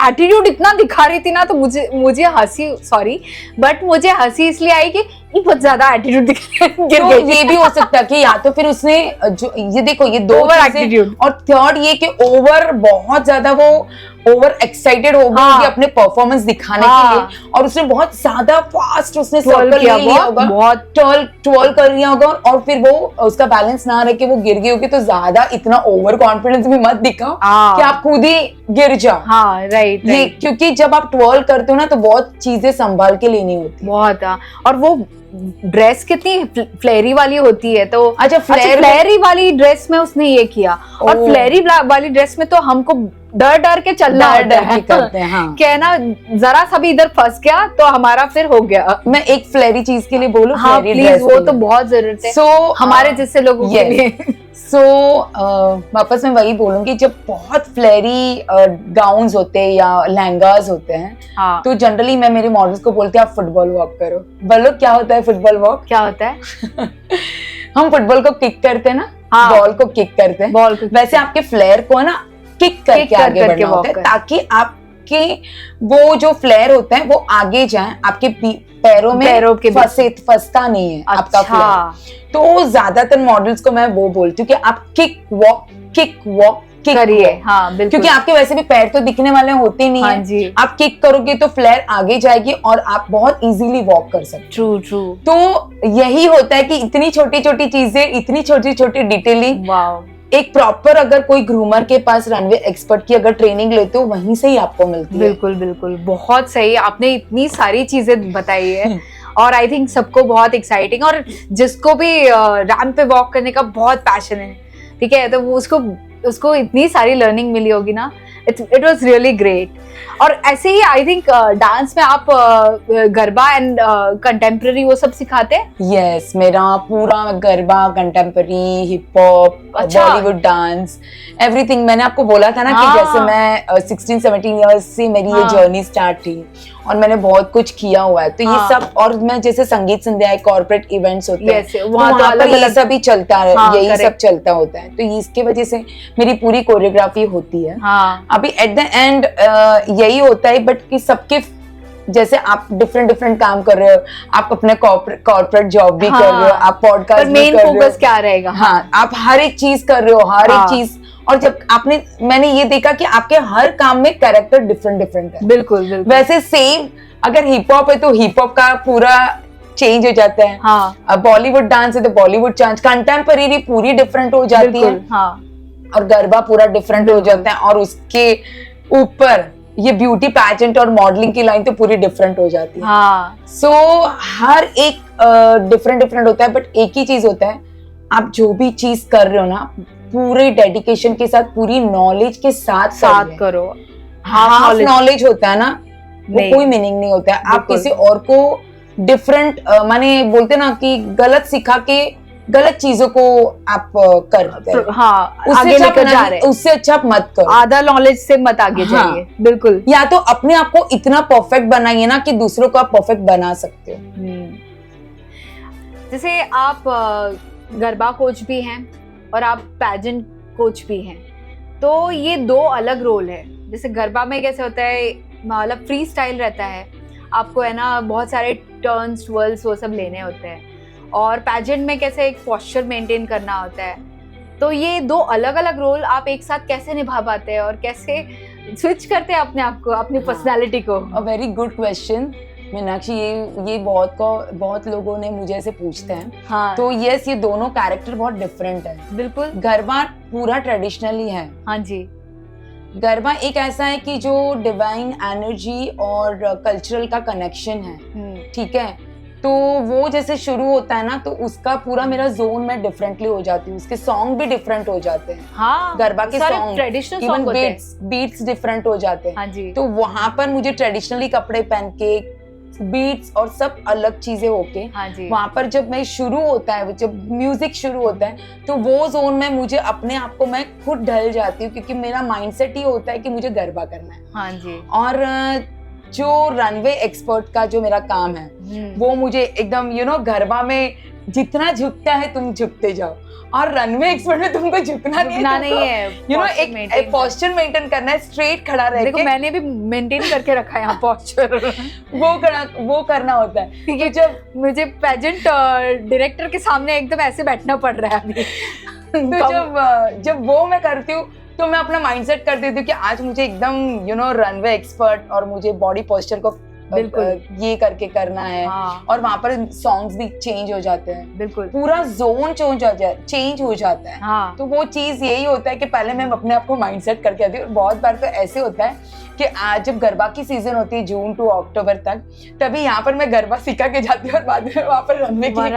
एटीट्यूड इतना दिखा रही थी ना, तो मुझे हंसी, सॉरी बट मुझे हंसी इसलिए आई कि ये बहुत ज्यादा एटीट्यूड गिर गई। ये भी हो सकता है कि या तो फिर उसने जो ये देखो ये दो ओवर एटीट्यूड, और थर्ड ये कि ओवर बहुत ज्यादा वो ओवर एक्साइटेड हो गई होगी अपने परफॉर्मेंस दिखाने के लिए, और उसने बहुत ज्यादा फास्ट उसने सर्कल लिया होगा, बहुत ट्वेल कर लिया होगा, और फिर वो उसका बैलेंस ना रह के वो गिर गई होगी। तो ज्यादा इतना ओवर कॉन्फिडेंस भी मत दिखाओ कि आप खुद ही गिर जाओ। हाँ, राइट, ये क्योंकि जब आप ट्वेल करते हो ना तो बहुत चीजें संभाल के लेनी होती है, बहुत। और वो ड्रेस कितनी फ्लेरी वाली होती है, तो अच्छा फ्लेरी वाली ड्रेस में उसने ये किया, और फ्लेरी वाली ड्रेस में तो हमको डर के चलना करते हैं। हाँ, क्या है ना, जरा सा भी इधर फंस गया तो हमारा फिर हो गया। मैं एक फ्लेरी चीज के लिए बोलूं, हाँ प्लीज, वो तो बहुत जरूरत है हमारे जैसे लोगों के लिए। वापस मैं वही बोलूंगी, जब बहुत फ्लेरी गाउन्स होते हैं या लहंगास होते हैं, तो जनरली मैं मेरे मॉडल्स को बोलती हूँ आप फुटबॉल वॉक करो। बोलो क्या होता है फुटबॉल वॉक? क्या होता है? हम फुटबॉल को किक करते हैं ना, बॉल को किक करते हैं, वैसे आपके फ्लेयर को ना किक करके आगे बढ़ना होता है, ताकि आप आपके वो जो फ्लेयर होता है वो आगे जाए, आपके पैरों के फंसता नहीं है आपका फ्लेयर। तो ज्यादातर मॉडल्स को मैं वो बोलती हूँ कि आप किक वॉक करिए। हाँ, बिल्कुल। क्योंकि आपके वैसे भी पैर तो दिखने वाले होते नहीं हाँ है। जी। आप किक करोगे तो फ्लेयर आगे जाएगी और आप बहुत इजीली वॉक कर सकते हो। ट्रू। तो यही होता है कि इतनी छोटी छोटी चीजें, इतनी छोटी छोटी डिटेलिंग, एक प्रॉपर अगर कोई ग्रूमर के पास रनवे एक्सपर्ट की अगर ट्रेनिंग लेते हो वहीं से ही आपको मिलती है। बिल्कुल, बहुत सही, आपने इतनी सारी चीजें बताई है और आई थिंक सबको बहुत एक्साइटिंग, और जिसको भी रैंप पे वॉक करने का बहुत पैशन है, ठीक है, तो वो उसको इतनी सारी लर्निंग मिली होगी ना। It was really great. और ऐसे ही आई थिंक डांस में आप गरबा एंड कंटेम्प्रेरी वो सब सिखाते हैं? यस, मेरा पूरा garba, contemporary, hip hop, Bollywood dance, everything. मैंने आपको बोला था ना कि जैसे मैं 16-17 इयर्स से मेरी ये जर्नी स्टार्ट थी और मैंने बहुत कुछ किया हुआ है। तो ये सब, और मैं जैसे संगीत संध्या, कॉर्पोरेट इवेंट्स होते हैं तो वहाँ पर ये सब ही चलता है, यही सब चलता होता है। तो इसके वजह से मेरी पूरी कोरियोग्राफी होती है। अभी एट द एंड यही होता है, बट कि सबके जैसे आप डिफरेंट काम कर रहे हो, आप अपने कॉर्पोरेट जॉब भी कर रहे हो, आप पॉडकास्ट भी कर रहे हो, मेन फोकस क्या रहेगा? हाँ, आप हर एक चीज कर रहे हो, हर एक चीज। और जब मैंने ये देखा कि आपके हर काम में कैरेक्टर डिफरेंट है। बिल्कुल। वैसे सेम अगर हिप हॉप है तो हिप हॉप का पूरा चेंज हो जाता है। अब बॉलीवुड डांस है तो बॉलीवुड चेंज, कंटेम्परेरी पूरी डिफरेंट हो जाती है। और गरबा पूरा डिफरेंट हो जाता है, और उसके ऊपर ये ब्यूटी पैजेंट और मॉडलिंग की लाइन तो पूरी डिफरेंट हो जाती है। सो हर एक डिफरेंट होता है, बट एक ही चीज होता है, आप जो भी चीज कर रहे हो ना पूरे डेडिकेशन के साथ, पूरी नॉलेज के साथ करो। हाफ नॉलेज होता है ना, वो कोई मीनिंग नहीं होता है। आप किसी और को डिफरेंट माने बोलते ना कि गलत सिखा के गलत चीजों को आप करते हैं। आगे लेकर जा रहे हैं, उससे अच्छा आप मत करो, आधा नॉलेज से मत आगे जाइए। बिल्कुल। या तो अपने आप को इतना परफेक्ट बनाइए ना कि दूसरों को आप परफेक्ट बना सकते हो। जैसे आप गरबा कोच भी हैं और आप पैजेंट कोच भी हैं, तो ये दो अलग रोल है। जैसे गरबा में कैसे होता है, मतलब फ्री स्टाइल रहता है, आपको है ना बहुत सारे टर्न्स, ट्विर्ल्स वो सब लेने होते हैं, और पैजेंट में कैसे एक पोस्चर मेंटेन करना होता है। तो ये दो अलग अलग रोल आप एक साथ कैसे निभा पाते हैं और कैसे स्विच करते हैं अपने आप को, अपनी पर्सनालिटी को? A very good question Meenakshi. ये बहुत लोगों ने मुझे ऐसे पूछते हैं। तो यस, ये दोनों कैरेक्टर बहुत डिफरेंट है। बिल्कुल। गरबा पूरा ट्रेडिशनली है। हाँ जी। गरबा एक ऐसा है कि जो डिवाइन एनर्जी और कल्चरल का कनेक्शन है, ठीक है। तो वो जैसे शुरू होता है ना, तो उसका पूरा मेरा जोन में डिफरेंटली हो जाती हूँ, उसके सॉन्ग भी डिफरेंट हो जाते हैं। गरबा के song, traditional even beats different हो जाते हैं। हाँ जी। तो वहां पर मुझे ट्रेडिशनली कपड़े पहन के, बीट्स और सब अलग चीजें होके, वहां पर जब मैं शुरू होता है, जब म्यूजिक शुरू होता है, तो वो जोन में मुझे अपने आप को मैं खुद ढल जाती हूँ, क्योंकि मेरा माइंडसेट ही होता है कि मुझे गरबा करना है। हाँ जी। और जो रनवे एक्सपर्ट का जो मेरा काम है, वो मुझे एकदम गरबा में जितना झुकता है तुम झुकते जाओ, और रनवे एक्सपर्ट में तुमको झुकना नहीं है। एक पोस्चर मेंटेन करना है, स्ट्रेट खड़ा रह के। देखो, मैंने भी मेंटेन करके रखा है यहाँ पोस्चर। वो करना होता है, क्योंकि जब मुझे पेजेंट डायरेक्टर के सामने एकदम ऐसे बैठना पड़ रहा है अभी। तो जब वो मैं करती हूँ तो मैं अपना माइंडसेट कर देती हूँ कि आज मुझे एकदम रनवे एक्सपर्ट, और मुझे बॉडी पोस्चर को ये करके करना है। और वहां पर सॉन्ग्स भी चेंज हो जाते हैं। बिल्कुल। पूरा जोन चेंज हो जाता है। तो वो चीज यही होता है कि पहले मैं अपने आप को माइंडसेट करके आती हूँ। बहुत बार तो ऐसे होता है कि आज जब गरबा की सीजन होती है जून टू अक्टूबर तक, तभी यहाँ पर मैं गरबा सिखा के जाती हूँ और बाद में वहाँ पर रनवे का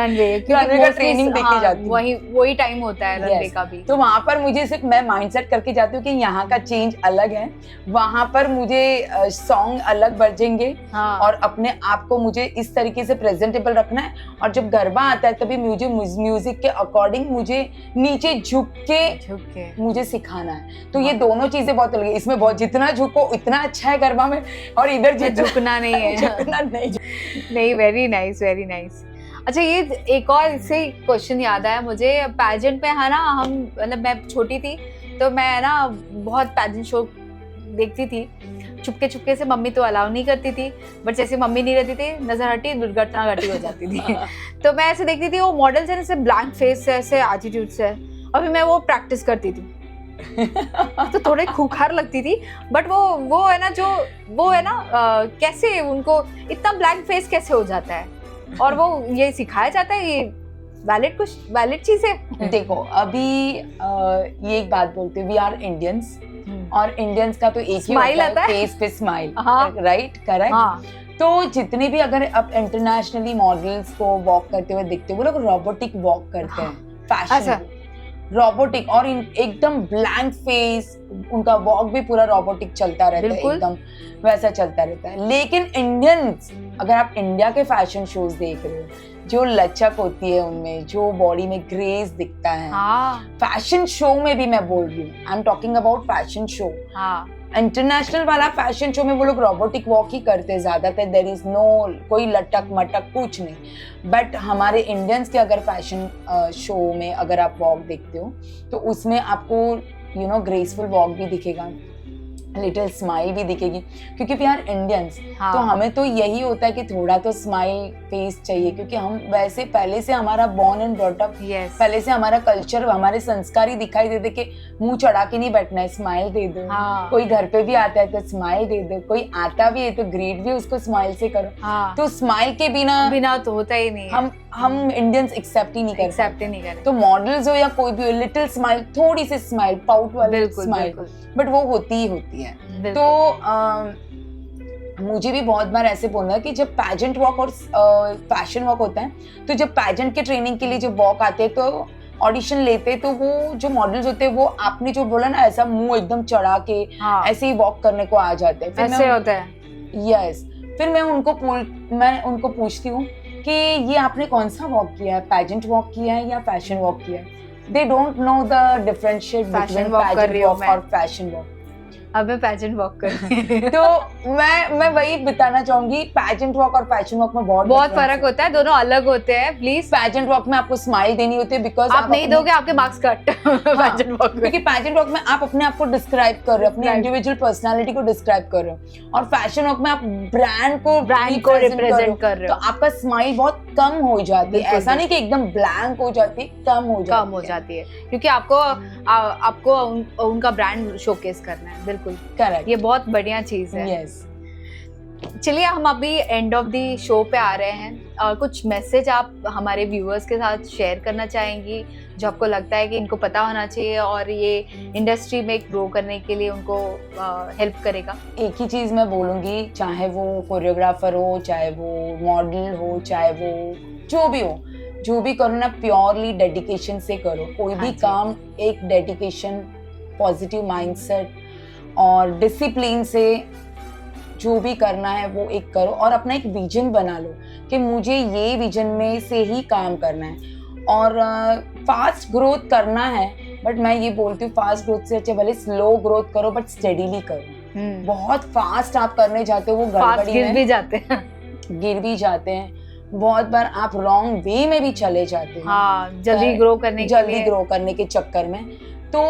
ट्रेनिंग देके जाती हूँ। वही टाइम होता है रनवे का भी। तो वहाँ पर मुझे सिर्फ मैं माइंडसेट करके जाती हूँ कि यहाँ का चेंज अलग है, वहाँ पर मुझे सॉन्ग अलग बजेंगे, और अपने आप को मुझे इस तरीके से प्रेजेंटेबल रखना है। और जब गरबा आता है तभी मुझे म्यूजिक के अकॉर्डिंग मुझे नीचे झुक के मुझे सिखाना है। तो ये दोनों चीजें बहुत अलग है। इसमें बहुत जितना झुको इतना अच्छा है गरबा में, और इधर झुकना नहीं है। झुकना नहीं। Very nice, very nice. अच्छा, ये एक और इससे क्वेश्चन याद आया मुझे। पैजेंट में है ना, हम मतलब मैं छोटी थी तो मैं ना बहुत पैजेंट शो देखती थी चुपके चुपके से, मम्मी तो अलाउ नहीं करती थी, बट जैसे मम्मी नहीं रहती थी, नजर हटी, दुर्घटना घटी हो जाती थी। तो मैं ऐसे देखती थी, वो मॉडल्स है ऐसे ब्लैंक फेस से, ऐसे एटीट्यूड से, अभी मैं वो प्रैक्टिस करती थी। तो थोड़े खूंखार लगती थी, बट वो है ना, जो वो है ना, कैसे उनको इतना ब्लैंक फेस कैसे हो जाता है, और वो ये सिखाया जाता है, ये वैलिड चीज है। देखो अभी ये एक बात बोलते हैं, वी आर इंडियंस, और इंडियंस का तो एक ही होता है फेस पे स्माइल, राइट, करेक्ट। तो जितने भी अगर आप इंटरनेशनली मॉडल्स को वॉक करते हुए दिखते हो, वो लोग रोबोटिक वॉक करते हैं, फैशन रोबोटिक, और एकदम ब्लैंक फेस, उनका वॉक भी पूरा रोबोटिक चलता रहता है, एकदम वैसा चलता रहता है। लेकिन इंडियंस, अगर आप इंडिया के फैशन शोज देख रहे हो, जो लचक होती है उनमें, जो बॉडी में ग्रेस दिखता है, फैशन शो में भी मैं बोल रही हूँ, I am talking about fashion show, international वाला फैशन शो में वो लोग रोबोटिक वॉक ही करते हैं ज्यादातर, देयर इज नो कोई लटक मटक कुछ नहीं। बट हमारे इंडियंस के अगर फैशन शो में अगर आप वॉक देखते हो, तो उसमें आपको ग्रेसफुल वॉक भी दिखेगा, लिटिल स्माइल भी दिखेगी, क्योंकि वी आर इंडियंस। तो हमें तो यही होता है कि थोड़ा तो स्माइल फेस चाहिए, क्योंकि हम वैसे पहले से हमारा बॉर्न एंड ब्रॉट अप, पहले से हमारा कल्चर, हमारे संस्कार ही दिखाई देते कि मुंह चढ़ा के नहीं बैठना है, स्माइल दे दो। कोई घर पे भी आता है तो स्माइल दे दो, कोई आता भी है तो ग्रीट भी उसको स्माइल से करो। तो स्माइल के बिना तो होता ही नहीं, हम इंडियंस एक्सेप्ट ही नहीं करते। तो मॉडल्स हो या कोई भी हो, लिटिल स्माइल, थोड़ी सी स्माइल, पाउट वाली स्माइल, बट वो होती ही होती है। तो मुझे भी बहुत बार ऐसे बोलना है कि जब पैजेंट वॉक और फैशन वॉक होता है, तो जब पैजेंट के ट्रेनिंग के लिए जब वॉक आते हैं, तो ऑडिशन लेते हैं, तो वो जो मॉडल्स होते हैं, वो आपने जो बोला ना, ऐसा मुंह एकदम चढ़ा के ऐसे ही वॉक करने को आ जाते हैं, ऐसे होता है। यस, फिर मैं उनको पूछती हूँ कि ये आपने कौन सा वॉक किया है, पैजेंट वॉक किया है या फैशन वॉक किया है? They don't know the differentiate between pageant walk और fashion walk। अब मैं पैजेंट वॉक कर रही हूँ। तो मैं वही बताना चाहूंगी, पैजेंट वॉक और फैशन वॉक में बहुत फर्क होता है, दोनों अलग होते हैं। प्लीज, पैजेंट वॉक में आपको स्माइल देनी होती है, बिकॉज आप नहीं दोगे आपके मार्क्स कट। पैजेंट वॉक में, क्योंकि पैजेंट वॉक में आप अपने आप को डिस्क्राइब कर रहे हो, अपनी इंडिविजुअल पर्सनालिटी को डिस्क्राइब कर रहे हो, और फैशन वॉक में आप ब्रांड को रिप्रेजेंट कर रहे हो, तो आपका स्माइल बहुत कम हो जाती है। ऐसा नहीं कि एकदम ब्लैंक हो जाती है, कम हो जाती है, क्योंकि आपको उनका ब्रांड शोकेस करना है। बिल्कुल करेक्ट, ये बहुत बढ़िया चीज है। यस। चलिए, हम अभी एंड ऑफ द शो पे आ रहे हैं। कुछ मैसेज आप हमारे व्यूअर्स के साथ शेयर करना चाहेंगी, जो आपको लगता है कि इनको पता होना चाहिए और ये इंडस्ट्री में ग्रो करने के लिए उनको हेल्प करेगा? एक ही चीज मैं बोलूंगी, चाहे वो कोरियोग्राफर हो, चाहे वो मॉडल हो, चाहे वो जो भी करो ना, प्योरली डेडिकेशन से करो। कोई भी काम एक डेडिकेशन, पॉजिटिव माइंडसेट और डिसिप्लिन से जो भी करना है वो एक करो, और अपना एक विजन बना लो कि मुझे ये विजन में से ही काम करना है। और फास्ट ग्रोथ करना है, बट मैं ये बोलती हूँ, फास्ट ग्रोथ से अच्छे भले स्लो ग्रोथ करो, बट स्टेडीली करो। बहुत फास्ट आप करने जाते हो, वो गड़बड़ी में गिर भी जाते हैं। बहुत बार आप रॉन्ग वे में भी चले जाते हैं, जल्दी ग्रो करने के चक्कर में। तो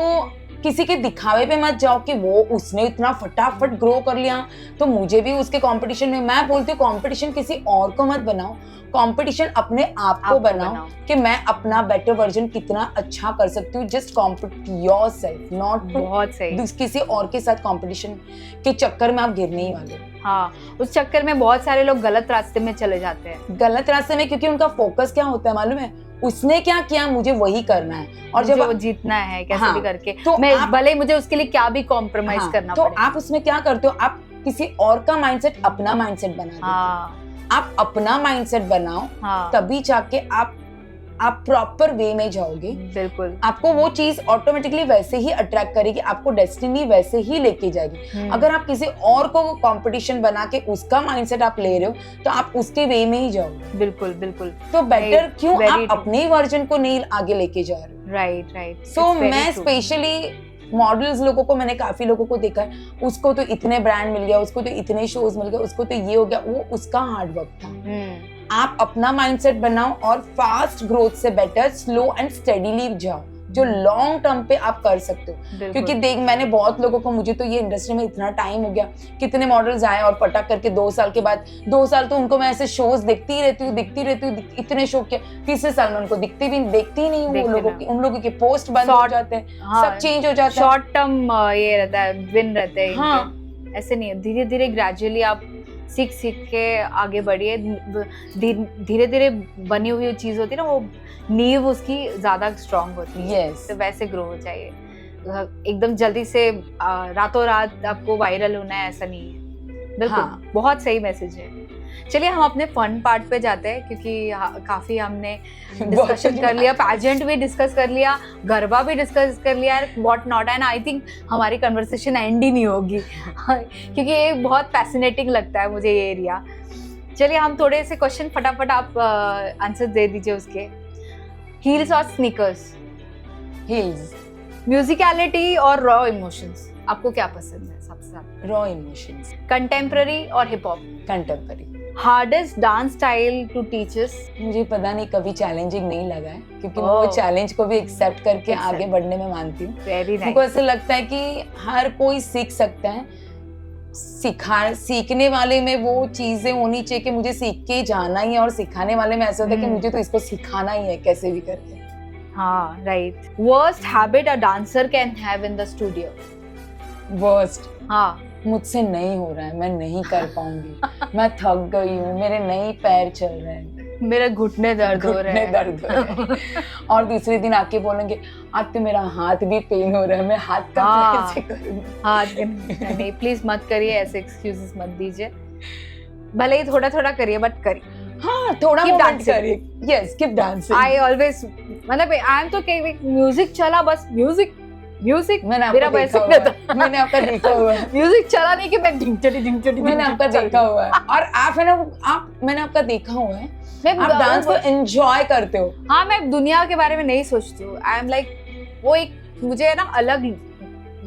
किसी के दिखावे पे मत जाओ कि वो उसने इतना फटाफट ग्रो कर लिया तो मुझे भी उसके कंपटीशन में। मैं बोलती हूँ कंपटीशन किसी और को मत बनाओ, कंपटीशन अपने आप को बनाओ कि मैं अपना बेटर वर्जन कितना अच्छा कर सकती हूँ। जस्ट कॉम्पिट योरसेल्फ, नॉट बहुत सही, किसी और के साथ कंपटीशन के चक्कर में आप गिरने ही वाले। हाँ, उस चक्कर में बहुत सारे लोग गलत रास्ते में चले जाते हैं। गलत रास्ते में, क्योंकि उनका फोकस क्या होता है मालूम है, उसने क्या किया मुझे वही करना है, और जब जीतना है कैसे भी करके, तो मैं भले मुझे उसके लिए क्या भी कॉम्प्रोमाइज करना पड़े। तो आप उसमें क्या करते हो, आप किसी और का माइंडसेट अपना माइंडसेट बना देते हो। आप अपना माइंडसेट बनाओ, तभी जाके आप प्रॉपर वे में जाओगे। बिल्कुल, आपको वो चीज ऑटोमेटिकली वैसे ही अट्रैक्ट करेगी, आपको डेस्टिनी वैसे ही लेके जाएगी। अगर आप किसी और को कंपटीशन बना के उसका माइंडसेट आप ले रहे हो, तो आप उसके वे में ही जाओगे। बिल्कुल। तो बेटर क्यों आप अपने वर्जन को नहीं आगे लेके जा रहे हो? राइट। सो मैं स्पेशली मॉडल्स लोगों को, मैंने काफी लोगों को देखा है, उसको तो इतने ब्रांड मिल गया, उसको तो इतने शोज मिल गए, उसको तो ये हो गया, वो उसका हार्ड वर्क था। आप अपना माइंडसेट बनाओ और फास्ट ग्रोथ से बेटर स्लो एंड स्टेडीली जाओ, जो लॉन्ग टर्म पे आप कर सकते हो। क्योंकि देख मैंने बहुत लोगों को, मुझे तो ये इंडस्ट्री में इतना टाइम हो गया, कितने मॉडल्स आए और पटक करके 2 साल के बाद, 2 साल तो उनको मैं ऐसे शोज देखती रहती हूँ, इतने शो के तीसरे साल में उनको देखती ही नहीं हूँ। उन लोगों के पोस्ट बंद हो जाते हैं, सब चेंज हो जाता है, शॉर्ट टर्म ये रहता है, विन रहते हैं। हाँ, ऐसे नहीं, धीरे धीरे ग्रेजुअली आप सीख के आगे बढ़िए। धीरे धीरे बनी हुई चीज होती है ना, वो नींव उसकी ज्यादा स्ट्रांग होती है। तो वैसे ग्रो हो जाइए, एकदम जल्दी से रातों रात आपको वायरल होना है ऐसा नहीं है। बिल्कुल, बहुत सही मैसेज है। चलिए हम अपने फन पार्ट पे जाते हैं, क्योंकि काफी हमने डिस्कशन कर लिया, पैजेंट भी डिस्कस कर लिया, गरबा भी डिस्कस कर लिया, what not, and I think हमारी कन्वर्सेशन एंड ही नहीं होगी क्योंकि ये बहुत फैसिनेटिंग लगता है मुझे ये एरिया। चलिए हम थोड़े से क्वेश्चन फटाफट आप आंसर दे दीजिए उसके। हील्स और स्नीकर्स? हील्स। म्यूजिकलिटी और रॉ इमोशंस, आपको क्या पसंद है सबसे ज्यादा? Raw emotions. कंटेम्प्ररी और hip hop? Contemporary. Hardest dance style to teach us? मुझे पता नहीं, कभी चैलेंजिंग नहीं लगा है, क्योंकि मैं वो चैलेंज को भी एक्सेप्ट करके आगे बढ़ने में मानती हूँ। मुझे ऐसा लगता है कि हर कोई सीख सकता है, सीखने वाले में वो चीजें होनी चाहिए कि मुझे सीख के जाना ही है, और सिखाने वाले में ऐसा होता है कि मुझे तो इसको सिखाना ही है कैसे भी करके। हाँ, right. Worst habit a dancer can have in the studio? Worst? हाँ, मुझसे नहीं हो रहा है, मैं नहीं कर पाऊंगी, मैं थक गई हूँ, मेरे नहीं पैर चल रहे हैं, मेरे घुटने दर्द हो रहे हैं और दूसरे दिन आके बोलेंगे आज तो मेरा हाथ भी पेन हो रहा है, मैं हाथ का कैसे करूँ? हाथ नहीं, प्लीज मत करिए, ऐसे एक्सक्यूजेस मत दीजिए, भले ही थोड़ा थोड़ा करिए बट करिए। हाँ, थोड़ा डांस करिए। Yes, keep dancing. I always, मतलब आई एम तो म्यूजिक चला, बस म्यूजिक मैंने आपका देखा हुआ है म्यूजिक चला नहीं कि मैं ढिंचड़ी मैंने आपका देखा हुआ है, और आप है ना, मैंने आपका देखा हुआ है, आप डांस को एंजॉय करते हो। हाँ, मैं दुनिया के बारे में नहीं सोचती हूँ, आई एम लाइक, वो एक मुझे ना अलग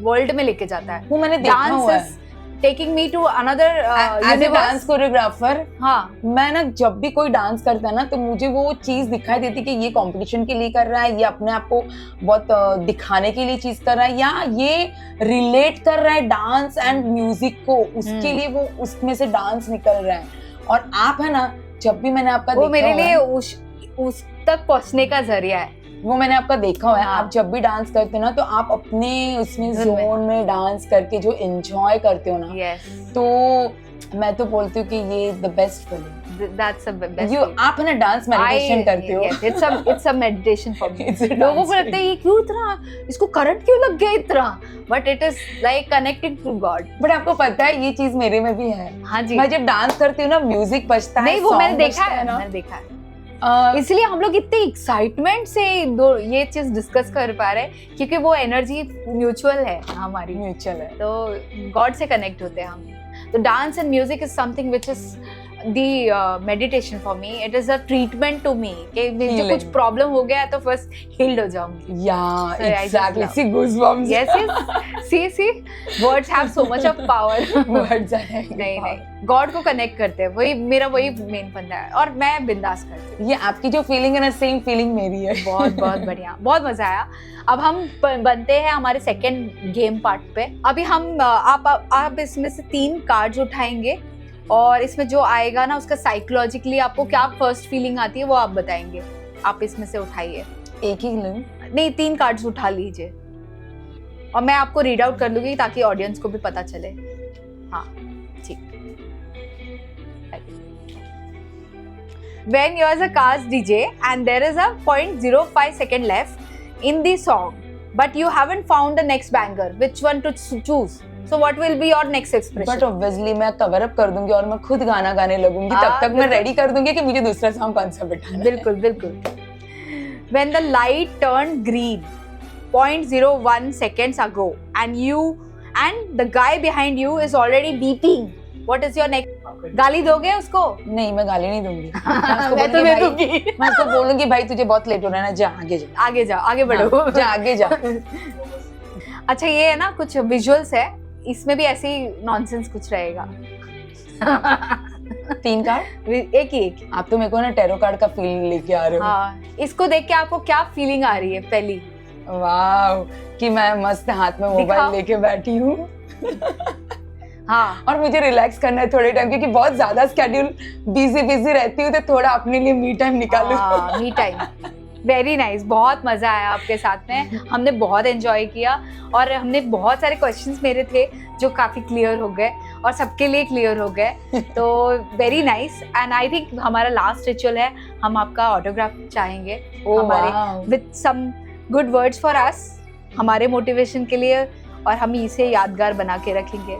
वर्ल्ड में लेके जाता है। वो मैंने देखा हुआ है, taking me to another universe. Dance choreographer, हाँ, मैं ना जब भी कोई डांस करता है ना, तो मुझे वो चीज दिखाई देती कि ये कंपटीशन के लिए कर रहा है, ये अपने आप को बहुत दिखाने के लिए चीज कर रहा है, या ये रिलेट कर रहा है डांस एंड म्यूजिक को, उसके लिए वो उसमें से डांस निकल रहा है। और आप है ना, जब भी मैंने आपका वो मेरे लिए उस तक पहुंचने का जरिया है, वो मैंने आपका देखा हुआ है। आप जब भी डांस करते हो ना, तो आप अपने उसमें जोन में डांस करके जो एंजॉय करते हो ना, तो मैं तो बोलती हूँ कि ये the best feeling. That's the best. आप है ना डांस मेडिटेशन करते हो। Yes, it's a meditation for me. लोगों को लगता है ये क्यों इतना, इसको करंट क्यों लग गया इतना, but it is like connecting to God. But आपको पता है ये चीज मेरे में भी है। हाँ जी, मैं जब डांस करती हूँ ना, म्यूजिक बजता है, नहीं वो मैंने देखा है, इसलिए हम लोग इतने एक्साइटमेंट से ये चीज डिस्कस कर पा रहे हैं, क्योंकि वो एनर्जी म्यूचुअल है, हमारी म्यूचुअल है, तो गॉड से कनेक्ट होते हैं हम। तो dance and music is something which is the meditation for me. It is a treatment to me कि मुझे कुछ प्रॉब्लम हो गया है तो फर्स्ट हील्ड हो जाऊंगी। Yeah, exactly. See goosebumps. Yes. See, words have so much of power. Words are नहीं, गॉड को कनेक्ट करते हैं, वही मेरा मेन फंडा है, और मैं बिंदास करती हूँ। ये आपकी जो फीलिंग है ना, सेम फीलिंग मेरी है। बहुत बढ़िया, बहुत मजा आया। अब हम बनते हैं हमारे सेकेंड गेम पार्ट पे। अभी हम आप इसमें से 3 कार्ड्स उठाएंगे, और इसमें जो आएगा ना, उसका साइकोलॉजिकली आपको क्या फर्स्ट फीलिंग आती है वो आप बताएंगे। आप इसमें से उठाइए। एक ही लूं? नहीं, 3 कार्ड्स उठा लीजिए, और मैं आपको रीड आउट कर लूंगी ताकि ऑडियंस को भी पता चले। हाँ, ठीक। When you are a cast DJ and there is a 0.05 second left in the song, but you haven't found the next banger, which one to choose? So what will be your next expression? But obviously मैं कवर अप कर दूंगी और मैं खुद गाना गाने लगूंगी, तब तक मैं रेडी कर दूंगी कि मुझे दूसरा सॉन्ग कौन सा बिठाना है। बिल्कुल। When the light turned green 0.01 seconds ago and the guy behind you is already beeping, what is your next? गाली दोगे उसको? नहीं, मैं गाली नहीं दूंगी। मैं तो दे दूंगी। मैं उसको बोलूंगी भाई तुझे बहुत लेट हो रहा है ना, जा आगे जा, आगे बढ़ो, जा आगे जा। अच्छा, ये है ना, कुछ विजुअल्स है, इसमें भी ऐसे ही नॉनसेंस कुछ रहेगा। 3 कार्ड? एक ही। आप तो मेरे को ना टैरो कार्ड का फीलिंग लेके आ रहे हो। हाँ, इसको देख के आपको क्या फीलिंग आ रही है? पहली वाह, कि मैं मस्त हाथ में मोबाइल दिखाओ। लेके बैठी हूँ हाँ, और मुझे रिलैक्स करना है थोड़े टाइम, क्योंकि बहुत ज्यादा स्केड्यूल बिजी रहती हूँ, तो थोड़ा अपने लिए मी टाइम निकालूं। Me time. वेरी नाइस, बहुत मजा आया आपके साथ में, हमने बहुत एंजॉय किया और हमने बहुत सारे क्वेश्चंस मेरे थे जो काफी क्लियर हो गए और सबके लिए क्लियर हो गए, तो very nice. And I think हमारा लास्ट रिचुअल है, हम आपका ऑटोग्राफ चाहेंगे हमारे with some good words for us, हमारे मोटिवेशन के लिए, और हम इसे यादगार बना के रखेंगे।